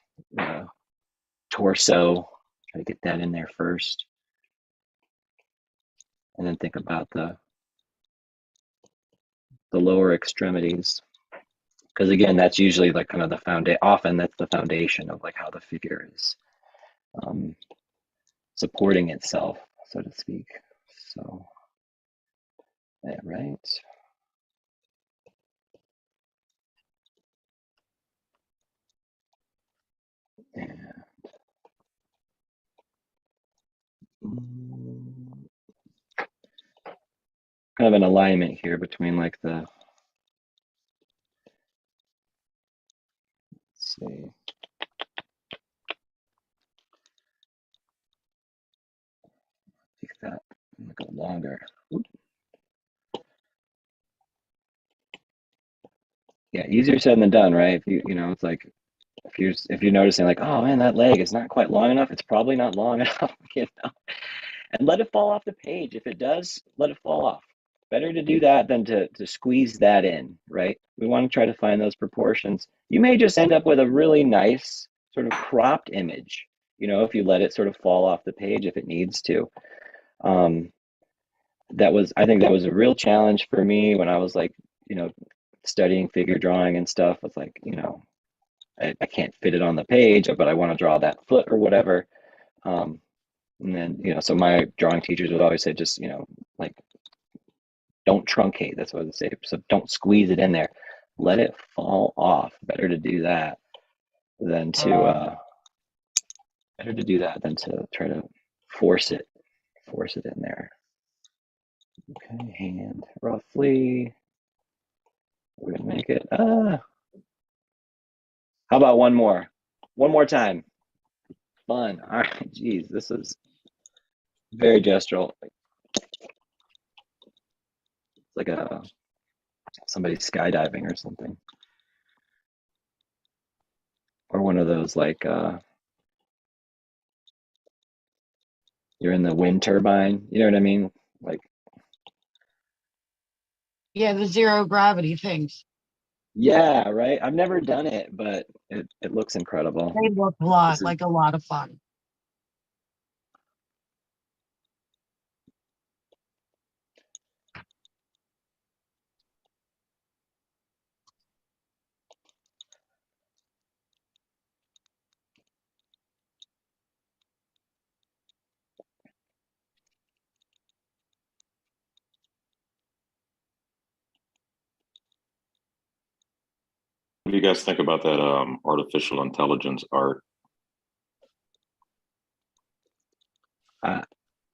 torso, try to get that in there first. And then think about the lower extremities. Because again, that's usually like kind of the foundation, often that's the foundation of like how the figure is supporting itself, so to speak. So, yeah, right. And kind of an alignment here between like the, let's see. Take that, go longer. Oop. Yeah, easier said than done, right? If you know, it's like if you're noticing like, oh man, that leg is not quite long enough, it's probably not long enough, you know. And let it fall off the page. If it does, let it fall off. Better to do that than to squeeze that in, right? We want to try to find those proportions. You may just end up with a really nice sort of cropped image, you know, if you let it sort of fall off the page if it needs to. I think that was a real challenge for me when I was like, you know, studying figure drawing and stuff. It's like, you know, I can't fit it on the page, but I want to draw that foot or whatever. And then, you know, so my drawing teachers would always say, just, you know, like, don't truncate. That's what they say. So don't squeeze it in there. Let it fall off. Better to do that than to try to force it in there. Okay, hand roughly. We're gonna make it. How about one more? One more time. Fun. All right. Geez, this is very gestural. It's like somebody skydiving or something, or one of those like you're in the wind turbine. You know what I mean? Like, Yeah, the zero gravity things. yeah, right. I've never done it, but it looks incredible. They look like a lot of fun. What do you guys think about that artificial intelligence art?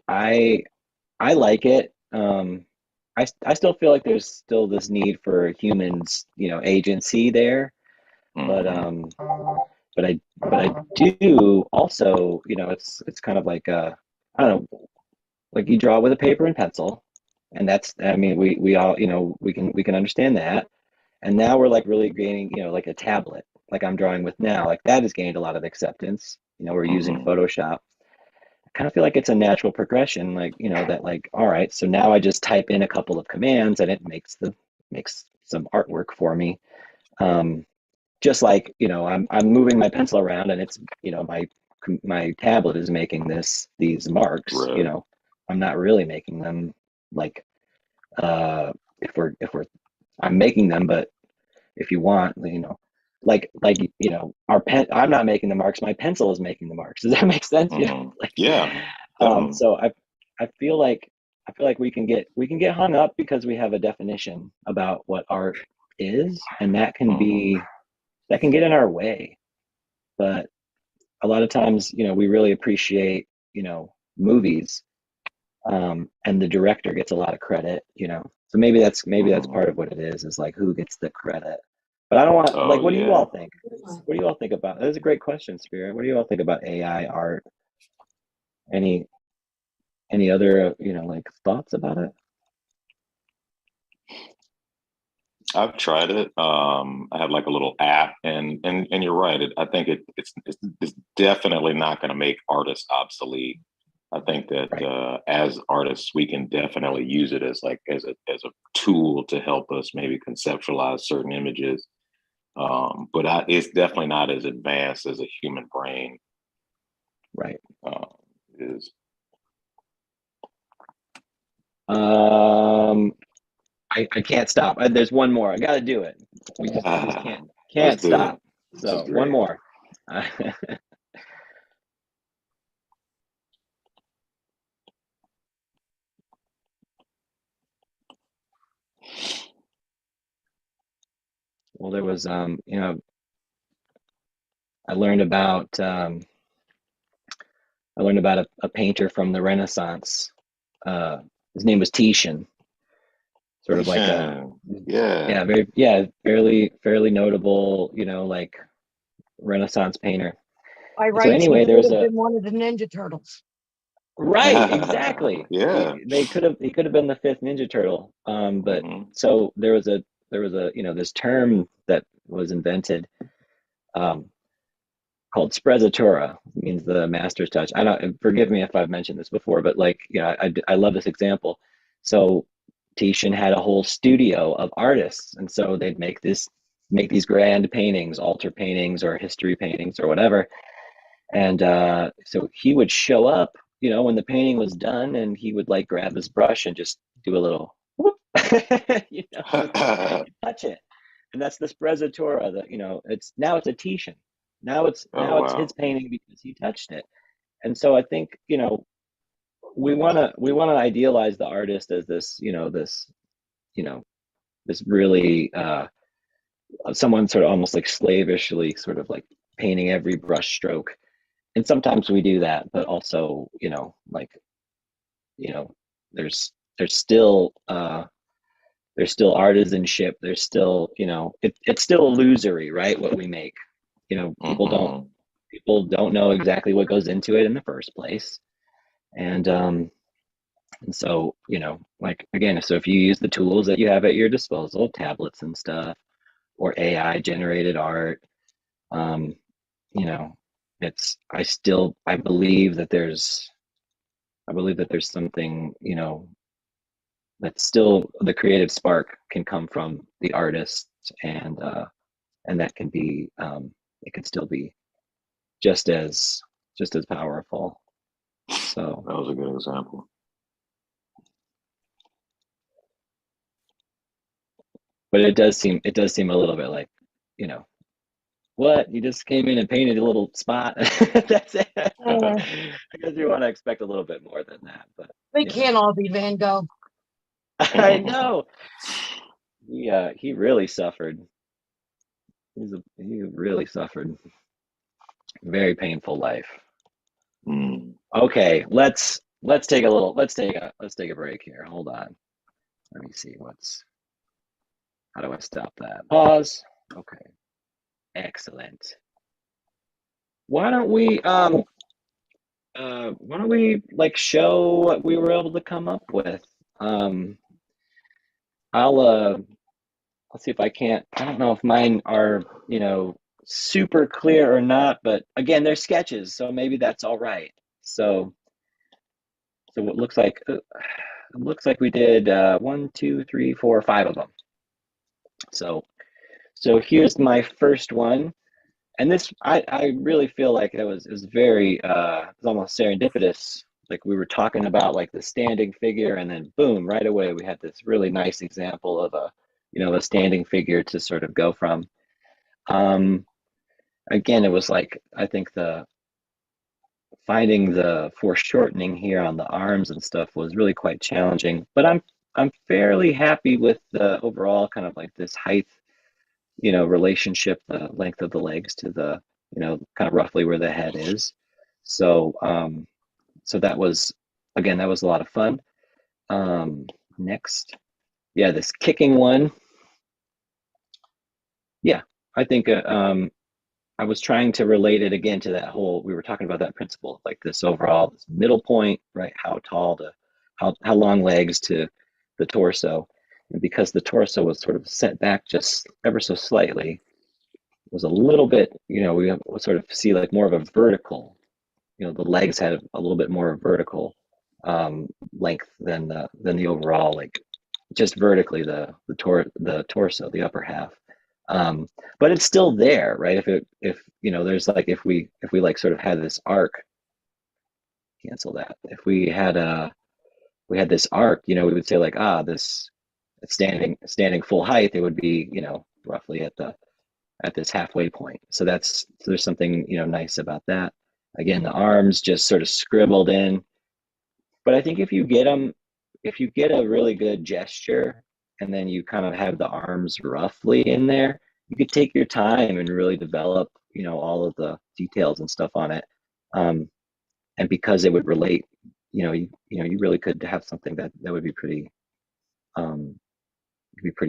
I like it. I still feel like there's still this need for humans, you know, agency there. But I do also, you know, it's kind of like I don't know, like you draw with a paper and pencil, and that's, I mean, we all, you know, we can understand that. And now we're like really gaining, you know, like a tablet, like I'm drawing with now, like that has gained a lot of acceptance. You know, we're using Photoshop. I kind of feel like it's a natural progression, like, you know, that like, all right, so now I just type in a couple of commands and it makes some artwork for me. Just like, you know, I'm moving my pencil around and it's, you know, my tablet is making these marks, Right. you know, I'm not really making them, like if we're I'm making them, but if you want, you know, like you know, I'm not making the marks, my pencil is making the marks. Does that make sense? You know, like, Yeah. so I feel like we can get hung up because we have a definition about what art is, and that can get in our way. But a lot of times, you know, we really appreciate, you know, movies, and the director gets a lot of credit, you know. So maybe that's part of what it is like who gets the credit. But I don't want, like, what do you all think? What do you all think about? That's a great question, Spirit. What do you all think about AI art? Any other, you know, like thoughts about it? I've tried it. I have like a little app, and you're right. I think it's definitely not going to make artists obsolete. I think that Right. as artists, we can definitely use it as a tool to help us maybe conceptualize certain images. But it's definitely not as advanced as a human brain Right. is. I can't stop. There's one more. I got to do it. We just Let's can't do it. stop. So This is one great. more. Well, there was you know, I learned about a painter from the Renaissance. His name was Titian. Sort of like a Yeah. fairly notable, like Renaissance painter. By So rights, he anyway, there could was have a been one of the Ninja Turtles. right, exactly. Yeah. He could have been the fifth Ninja Turtle. But Mhm. so there was a this term that was invented called sprezzatura. It means the master's touch. I don't forgive me if I've mentioned this before, but I love this example. So Titian had a whole studio of artists, and so they'd make these grand paintings, altar paintings or history paintings or whatever. And so he would show up, when the painting was done, and he would like grab his brush and just do a little whoop, just touch it. And that's the sprezzatura that, it's a Titian. Oh Now it's his wow. painting because he touched it. And so I think, we wanna idealize the artist as you know, this really someone sort of almost like slavishly sort of like painting every brush stroke. And sometimes we do that, but also, you know, there's still artisanship. There's still, it's still illusory, right? What we make, people don't Mhm. know exactly what goes into it in the first place. And so, like again, so if you use the tools that you have at your disposal, tablets and stuff, or AI generated art, um, you know, I believe that there's something, that still the creative spark can come from the artist, and that can be, it can still be just as powerful. So, That was a good example. but it does seem a little bit like, you know, what, you just came in and painted a little spot. That's it. I guess you want to expect a little bit more than that, but They can't all be Van Gogh. I know he really suffered. He really suffered. Very painful life. Mm. Okay, let's take a break here. Hold on. Let me see how do I stop that? Pause. Okay. Excellent. Why don't we like show what we were able to come up with? Um I'll see if I don't know if mine are, super clear or not, but again, they're sketches, so maybe that's all right. So it looks like we did one, two, three, four, five of them. So here's my first one, and this I really feel like it was very it was almost serendipitous. Like we were talking about like the standing figure, and then boom, right away we had this really nice example of a standing figure to sort of go from. Um, Again, it was like I think the finding the foreshortening here on the arms and stuff was really quite challenging, but I'm fairly happy with the overall kind of like this height, relationship, the length of the legs to the, kind of roughly where the head is. So that was, again, that was a lot of fun. Next, yeah, this kicking one. Yeah, I think I was trying to relate it again to that whole, we were talking about that principle, like this overall, this middle point, right? How tall to, how long legs to the torso. And because the torso was sort of set back just ever so slightly, it was a little bit, we sort of see like more of a vertical, the legs had a little bit more vertical length than the overall, like just vertically the torso, the upper half. But it's still there, right? If there's like if we like sort of had this arc, cancel that. If we had this arc, we would say like, this standing full height, it would be, roughly at this halfway point. So there's something, nice about that. Again, the arms just sort of scribbled in. But I think if you get a really good gesture and then you kind of have the arms roughly in there, you could take your time and really develop, all of the details and stuff on it. And because it would relate, you really could have something that would be pretty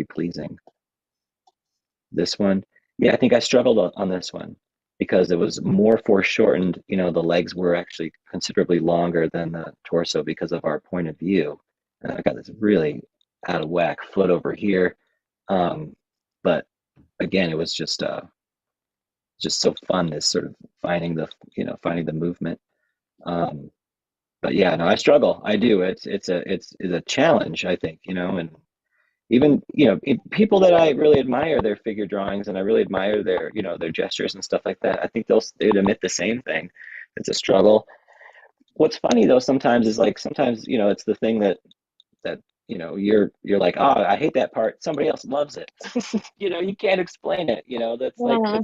pleasing. This one, yeah, I think I struggled on this one because it was more foreshortened. The legs were actually considerably longer than the torso because of our point of view. And I got this really out of whack foot over here. But again, it was just so fun, this sort of finding the movement. But yeah, no, I struggle. I do. It's a challenge, I think, and even, people that I really admire their figure drawings and I really admire their gestures and stuff like that, I think they'd admit the same thing. It's a struggle. What's funny though, sometimes is like, sometimes, it's the thing that you're like, oh, I hate that part. Somebody else loves it. You can't explain it. That's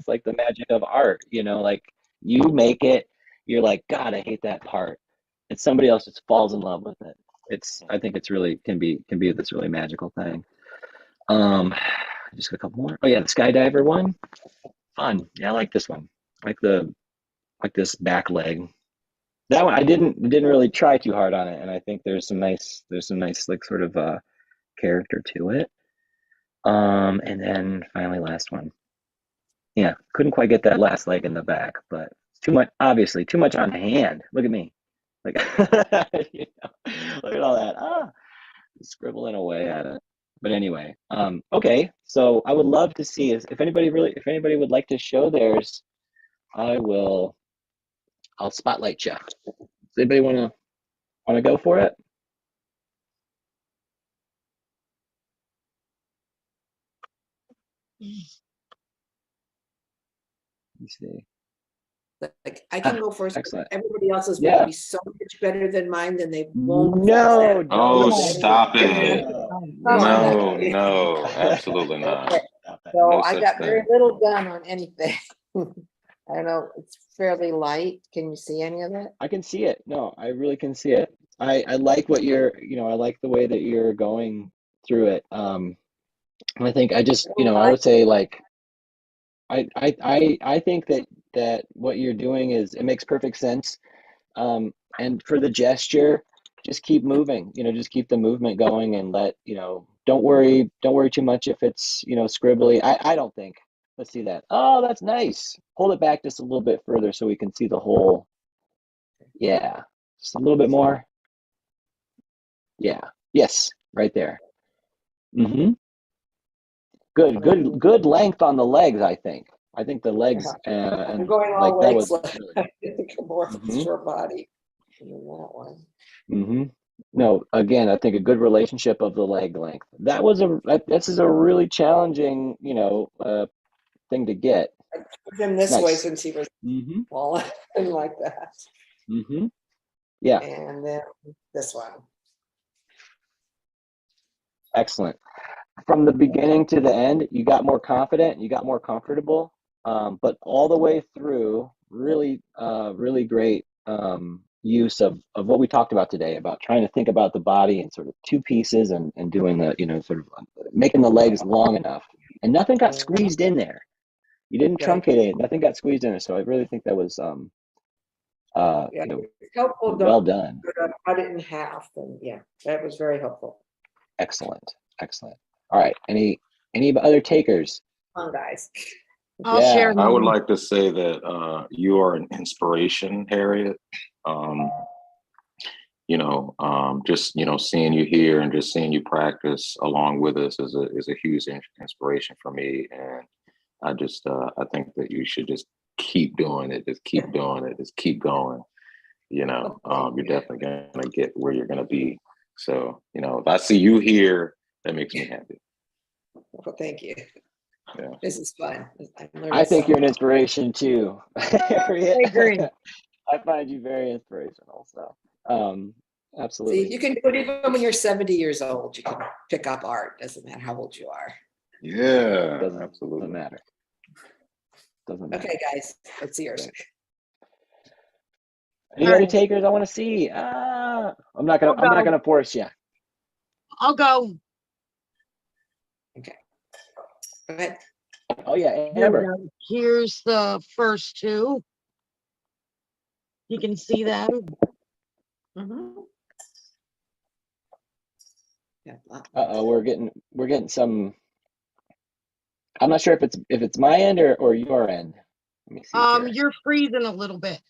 like the magic of art, like you make it, you're like, God, I hate that part. And somebody else just falls in love with it. I think it's really can be this really magical thing. Just got a couple more. Oh yeah, the skydiver one. Fun. Yeah, I like this one. Like this back leg. That one I didn't really try too hard on it, and I think there's some nice like sort of character to it. And then finally last one. Yeah, couldn't quite get that last leg in the back, but it's too much, obviously too much on hand. Look at me. Like look at all that. Scribbling away at it. But anyway, okay. So I would love to see if anybody would like to show theirs, I'll spotlight you. Does anybody want to go for it? Let me see. Like I can go first. Excellent. Everybody else's Yeah. will be so much better than mine, then they won't. No. Oh, stop it. No. Absolutely not. Okay. So No I such got very thing. little done on anything. I don't know, it's fairly light. Can you see any of it? I can see it. No, I really can see it. I like what I like the way that you're going through it. I think I just, I would say like, I think that what you're doing it makes perfect sense. And for the gesture, just keep moving, just keep the movement going and don't worry too much if it's, scribbly. I don't think. Let's see that. Oh, that's nice. Hold it back just a little bit further so we can see the whole. Yeah, just a little bit more. Yeah. Yes, right there. Mm-hmm. Good length on the legs, I think. I think the legs I'm and going all like that legs. was I think I'm more of a Mhm. short body than that one. Mm-hmm. No, again, I think a good relationship of the leg length. This is a really challenging, thing to get. I put him this way Nice. since he was Mm-hmm. falling like that. Mm-hmm. Yeah, And then this one. excellent. From the beginning to the end, you got more confident, you got more comfortable, but all the way through, really, really great use of what we talked about today, about trying to think about the body in sort of two pieces and doing the, sort of making the legs long enough. And nothing got squeezed in there. You didn't Right. truncate it. Nothing got squeezed in there. So I really think that was, Yeah, it's helpful. well done. Cut it in half, and yeah, that was very helpful. Excellent. All right. Any other takers? Come on, guys. I'll Yeah. share. I would mine. like to say that you are an inspiration, Harriet. Just seeing you here and just seeing you practice along with us is a huge inspiration for me. And I think that you should just keep doing it. Just keep doing it. Just keep going. you know, Okay, you're good. definitely gonna get where you're gonna be. So, you know, if I see you here, that makes me happy. Well, thank you. Yeah. This is fun. I'm learning I think so you're an much. inspiration too. Harriet. I agree. I find you very inspirational. So, See, absolutely. you can do it even when you're 70 years old. You can pick up art. Doesn't matter how old you are. Yeah, Doesn't absolutely. matter. Doesn't matter. Okay, guys, it's yours. Great. Any All other right. takers I want to see? I'm not I'll gonna go. force you. I'll go. Okay. Go ahead. Oh yeah, Here we Amber. go. Here's the first two. You can see them. Mhm. Yeah, Uh-oh, we're getting some. I'm not sure if it's my end or your end. Let me see here. You're freezing a little bit.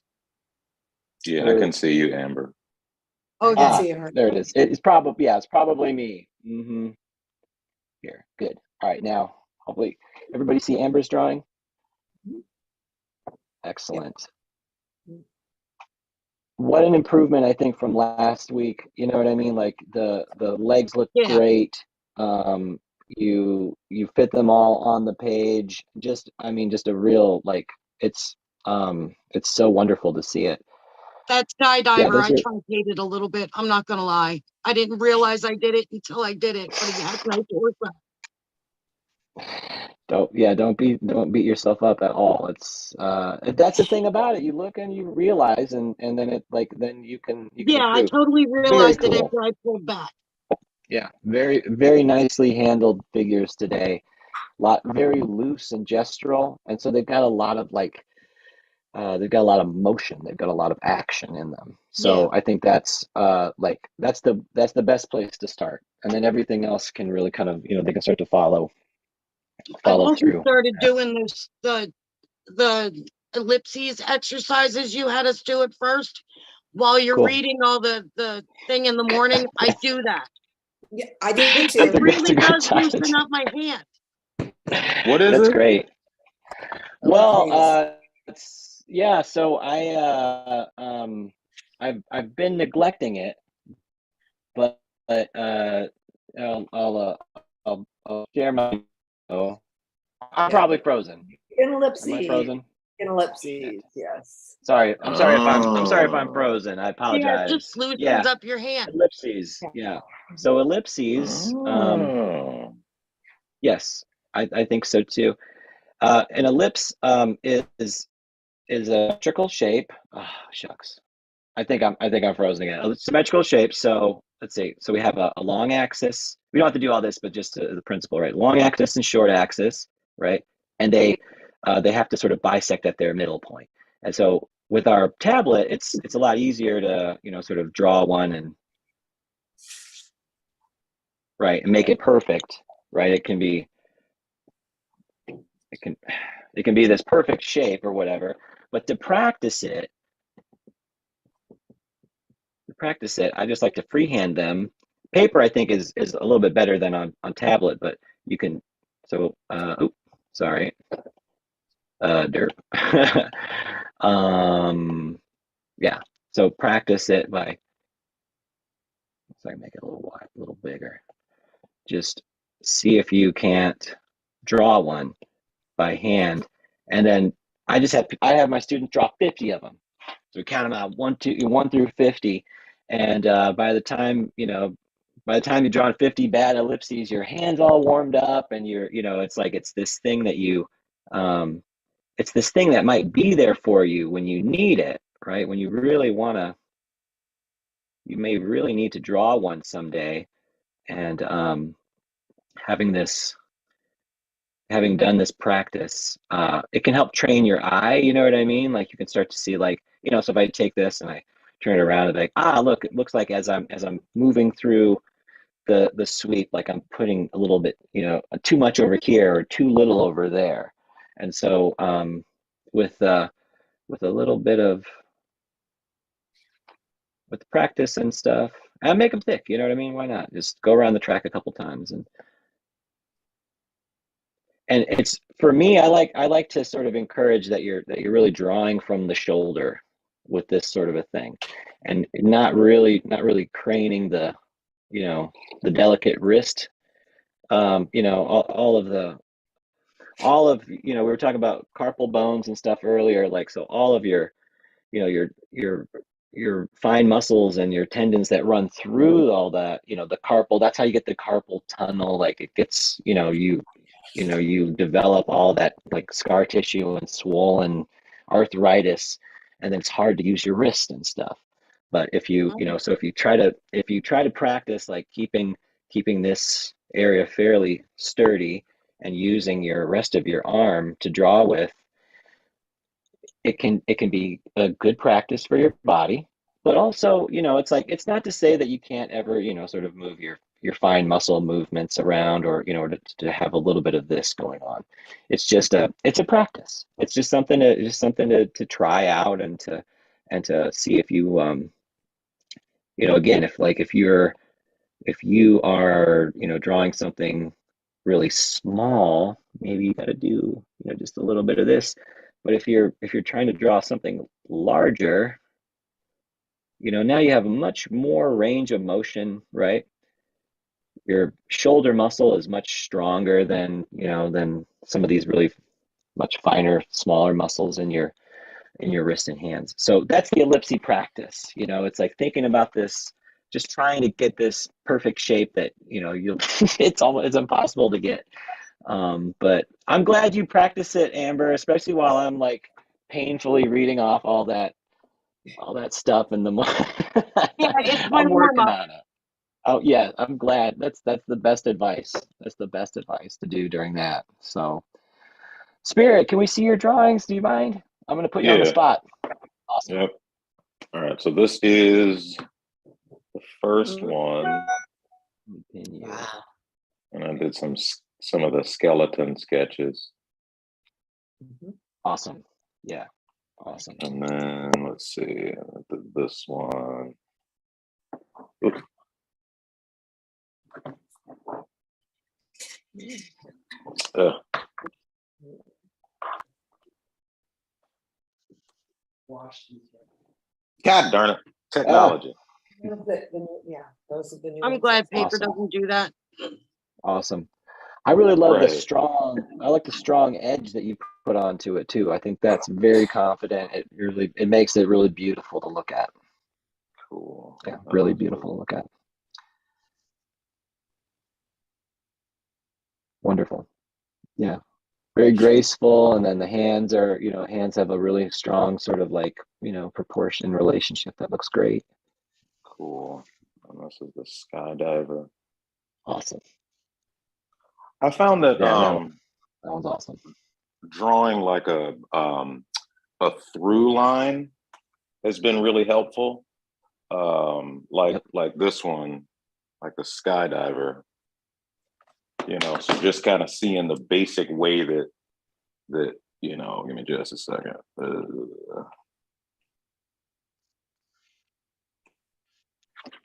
Yeah, I can see you, Amber. Oh, I can yeah. see her. There it is. It's probably me. Mm-hmm. Here, good. All right, now hopefully everybody see Amber's drawing. Excellent. What an improvement, I think, from last week. You know what I mean? Like the legs look Yeah. great. You fit them all on the page. Just a real like it's so wonderful to see it. That skydiver, Yeah, I those are truncated a little bit. I'm not gonna lie. I didn't realize I did it until I did it, but he has nice horseback. don't beat yourself up at all. It's that's the thing about it. You look and you realize and then it like then you can Yeah, I improve. totally Very realized it cool. after I pulled back. Yeah, very very nicely handled figures today. Very loose and gestural, and so they've got a lot of like they've got a lot of motion. They've got a lot of action in them. So I think that's that's the best place to start, and then everything else can really kind of they can start to follow I've also through. started doing this the ellipses exercises you had us do at first. While you're Cool. reading all the thing in the morning, I do that. Yeah, I do too. It That's really a good does time. loosen up my hand. What is That's it? great. Well, yeah. So I've been neglecting it, but I'll share my. Oh, I'm probably frozen. Am I Ellipses. frozen? Ellipses. Yes. Sorry. I'm sorry if I'm Oh. frozen. I Yeah, apologize. it just loosens Yeah, up your hand. ellipses. Yeah. So ellipses. Oh. Yes, I think so too. An ellipse is a symmetrical shape. Oh, shucks. I think I'm frozen again. A symmetrical shape. So let's see. So we have a long axis. We don't have to do all this, but just the principle, right? Long axis and short axis, right? And they have to sort of bisect at their middle point. And so with our tablet, it's a lot easier to sort of draw one and right and make it perfect, right? It can be this perfect shape or whatever. But to practice it, I just like to freehand them. Paper, I think, is a little bit better than on tablet, but you can. So, oops, sorry, dirt. Yeah. So practice it by. So I can make it a little wide, a little bigger. Just see if you can't draw one by hand, and then I have my students draw 50 of them. So we count them out 1 through 50, and by the time you've drawn 50 bad ellipses, your hand's all warmed up, and it's this thing that it's this thing that might be there for you when you need it, right? When you really you may really need to draw one someday, and having done this practice, it can help train your eye. You know what I mean? Like you can start to see, like, so if I take this and I turn it around and like, look, it looks like as I'm moving through the sweep, like I'm putting a little bit, too much over here or too little over there. And so with a little bit of with practice and stuff, and make them thick. You know what I mean? Why not? Just go around the track a couple times and it's for me, I like to sort of encourage that you're really drawing from the shoulder, with this sort of a thing, and not really craning the, the delicate wrist. All of, we were talking about carpal bones and stuff earlier, like, so all of your, your fine muscles and your tendons that run through all that, the carpal, that's how you get the carpal tunnel. Like it gets, you develop all that like scar tissue and swollen arthritis, and then it's hard to use your wrist and stuff. But if you, so if you try to practice like keeping this area fairly sturdy and using your rest of your arm to draw with, it can be a good practice for your body. But also, it's like, it's not to say that you can't ever, sort of move your fine muscle movements around, or, to have a little bit of this going on. It's just it's a practice. It's just something to try out, and to see if you, again, if you are, drawing something really small, maybe you got to do, just a little bit of this. But if you're trying to draw something larger, now you have much more range of motion, right? Your shoulder muscle is much stronger than, than some of these really much finer, smaller muscles in your wrist and hands. So that's the ellipse practice. It's like thinking about this, just trying to get this perfect shape that, you'll it's impossible to get. But I'm glad you practice it, Amber, especially while I'm like painfully reading off all that stuff in the Yeah, it's my I'm working warm-up. on it. Oh yeah, I'm glad. That's the best advice. That's the best advice to do during that. So, Spirit, can we see your drawings? Do you mind? I'm gonna put you on the spot. Awesome. Yep. All right. So this is the first one, Wow. and I did some of the skeleton sketches. Awesome. Yeah. Awesome. And then let's see, this one. Oops. God darn it, technology. Yeah, those are the new I'm ones. glad paper Awesome. doesn't do that. Awesome. I really love Right. I like the strong edge that you put onto it too. I think that's very confident. It makes it really beautiful to look at. Cool. Yeah, really beautiful to look at. Wonderful. Yeah. Very graceful, and then the hands are, hands have a really strong sort of like, proportion relationship that looks great. Cool. And this is the skydiver. Awesome. I found that That one's awesome. drawing like a through line has been really helpful. Like this one, like the skydiver. So just kind of seeing the basic way that give me just a second.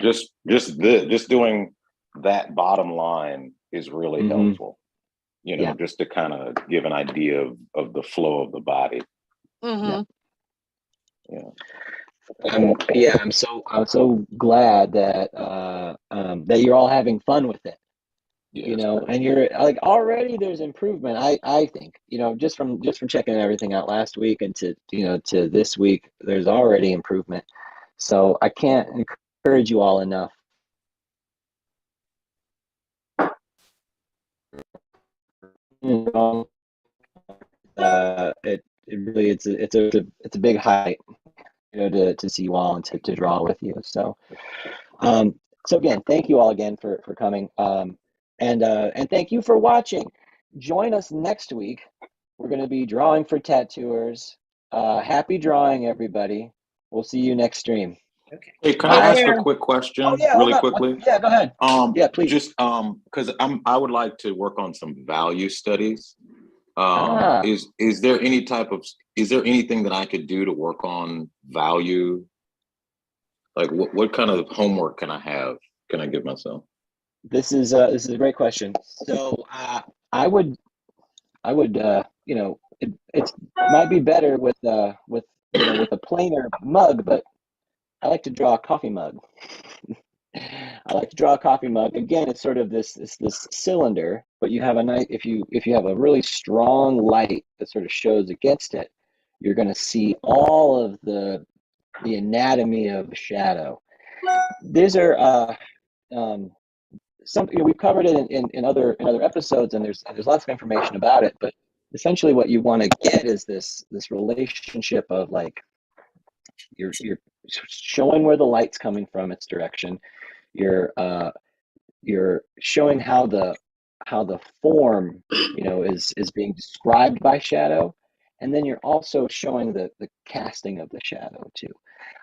Just doing that bottom line is really helpful. Just to kind of give an idea of the flow of the body. Mm-hmm. Yeah. I'm so glad that that you're all having fun with it. And you're like, already there's improvement. I think, just from checking everything out last week and to this week, there's already improvement. So I can't encourage you all enough. It really, it's a big highlight, to see you all and to draw with you. So so again, thank you all again for coming. And thank you for watching. Join us next week. We're going to be drawing for tattooers. Happy drawing, everybody. We'll see you next stream. Okay. Hey, can I ask a quick question really quickly? Yeah, go ahead. Yeah, please. Just because I would like to work on some value studies. Is there anything that I could do to work on value? Like what kind of homework can I give myself? This is a great question. So I would it might be better with with a plainer mug, but I like to draw a coffee mug. I like to draw a coffee mug. Again, it's sort of this cylinder, but you have a nice, if you have a really strong light that sort of shows against it, you're going to see all of the anatomy of the shadow. These are some, we've covered it in other episodes, and there's lots of information about it, but essentially what you want to get is this relationship of like you're showing where the light's coming from, its direction. You're showing how the form is being described by shadow, and then you're also showing the casting of the shadow too.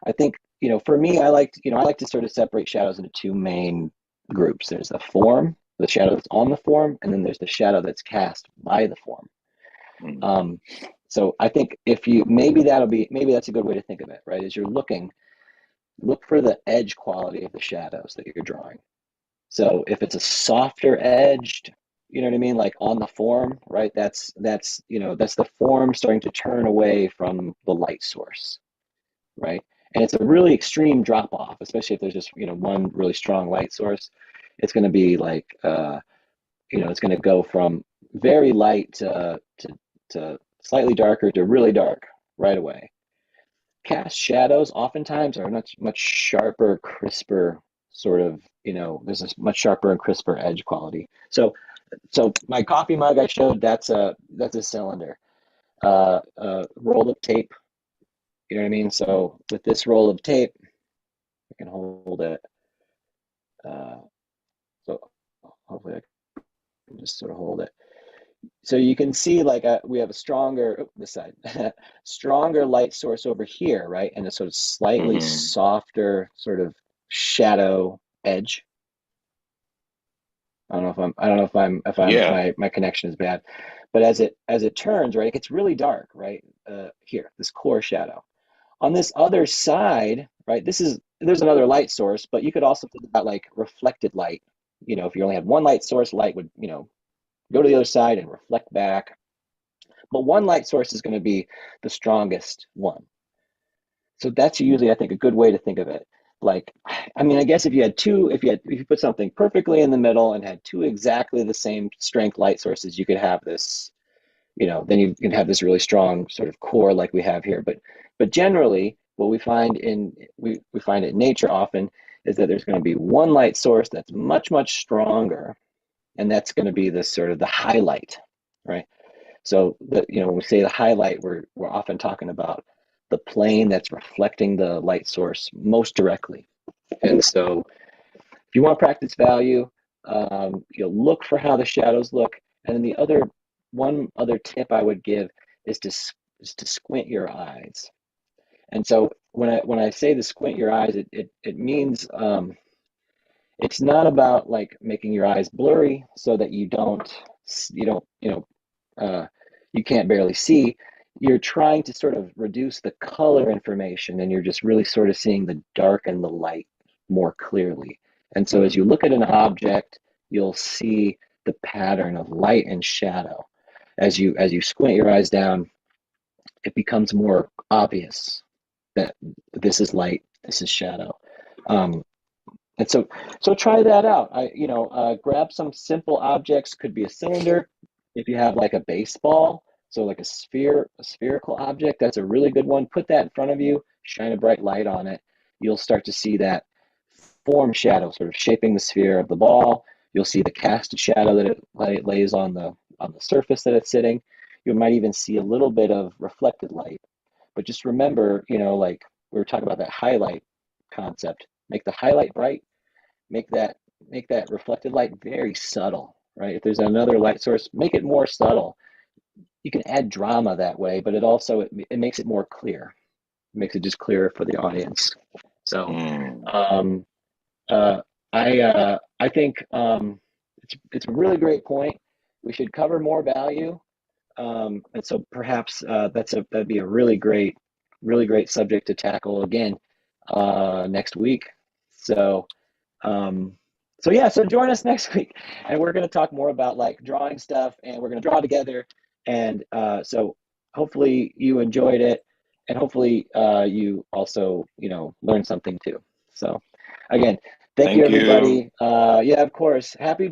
I think for me, I like to sort of separate shadows into two main groups. There's the form, the shadow that's on the form, and then there's the shadow that's cast by the form. So I think maybe that's a good way to think of it, right? As you're look for the edge quality of the shadows that you're drawing. So if it's a softer edged, you know what I mean, like on the form, right? That's the form starting to turn away from the light source, right? And it's a really extreme drop off, especially if there's just one really strong light source. It's going to be like it's going to go from very light to slightly darker to really dark right away. Cast shadows oftentimes are much sharper, crisper sort of, there's a much sharper and crisper edge quality. So my coffee mug I showed, that's a cylinder. Roll of tape, you know what I mean? So with this roll of tape, I can hold it. So hopefully I can just sort of hold it. So you can see like we have a stronger, this side, stronger light source over here, right? And a sort of slightly softer sort of shadow edge. I don't know if my connection is bad, but as it turns, right, it gets really dark, right? Here, this core shadow. On this other side, right, there's another light source, but you could also think about like reflected light. If you only had one light source, light would, go to the other side and reflect back. But one light source is going to be the strongest one. So that's usually, I think, a good way to think of it. Like, I mean, I guess if you put something perfectly in the middle and had two exactly the same strength light sources, you could have this, then you can have this really strong sort of core like we have here. But generally, what we find in nature often is that there's going to be one light source that's much stronger, and that's going to be this sort of the highlight, right? So when we say the highlight, we're often talking about the plane that's reflecting the light source most directly. And so if you want practice value, you'll look for how the shadows look. And then one other tip I would give is to squint your eyes. And so when I say to squint your eyes, it means it's not about like making your eyes blurry so that you can't barely see. You're trying to sort of reduce the color information, and you're just really sort of seeing the dark and the light more clearly. And so as you look at an object, you'll see the pattern of light and shadow. As you squint your eyes down, it becomes more obvious that this is light, this is shadow. And so try that out. Grab some simple objects. Could be a cylinder. If you have like a baseball, so like a spherical object, that's a really good one. Put that in front of you, shine a bright light on it. You'll start to see that form shadow sort of shaping the sphere of the ball. You'll see the casted shadow that it lays on the surface that it's sitting. You might even see a little bit of reflected light. But just remember, like we were talking about that highlight concept. Make the highlight bright. Make that reflected light very subtle, right? If there's another light source, make it more subtle. You can add drama that way, but it makes it more clear. It makes it just clearer for the audience. So I think it's a really great point. We should cover more value, and so perhaps that'd be a really great subject to tackle again next week. So join us next week, and we're going to talk more about like drawing stuff, and we're going to draw together. And so hopefully you enjoyed it, and hopefully you also, learn something too. So again, thank you, Thank you. everybody. Yeah, of course. Happy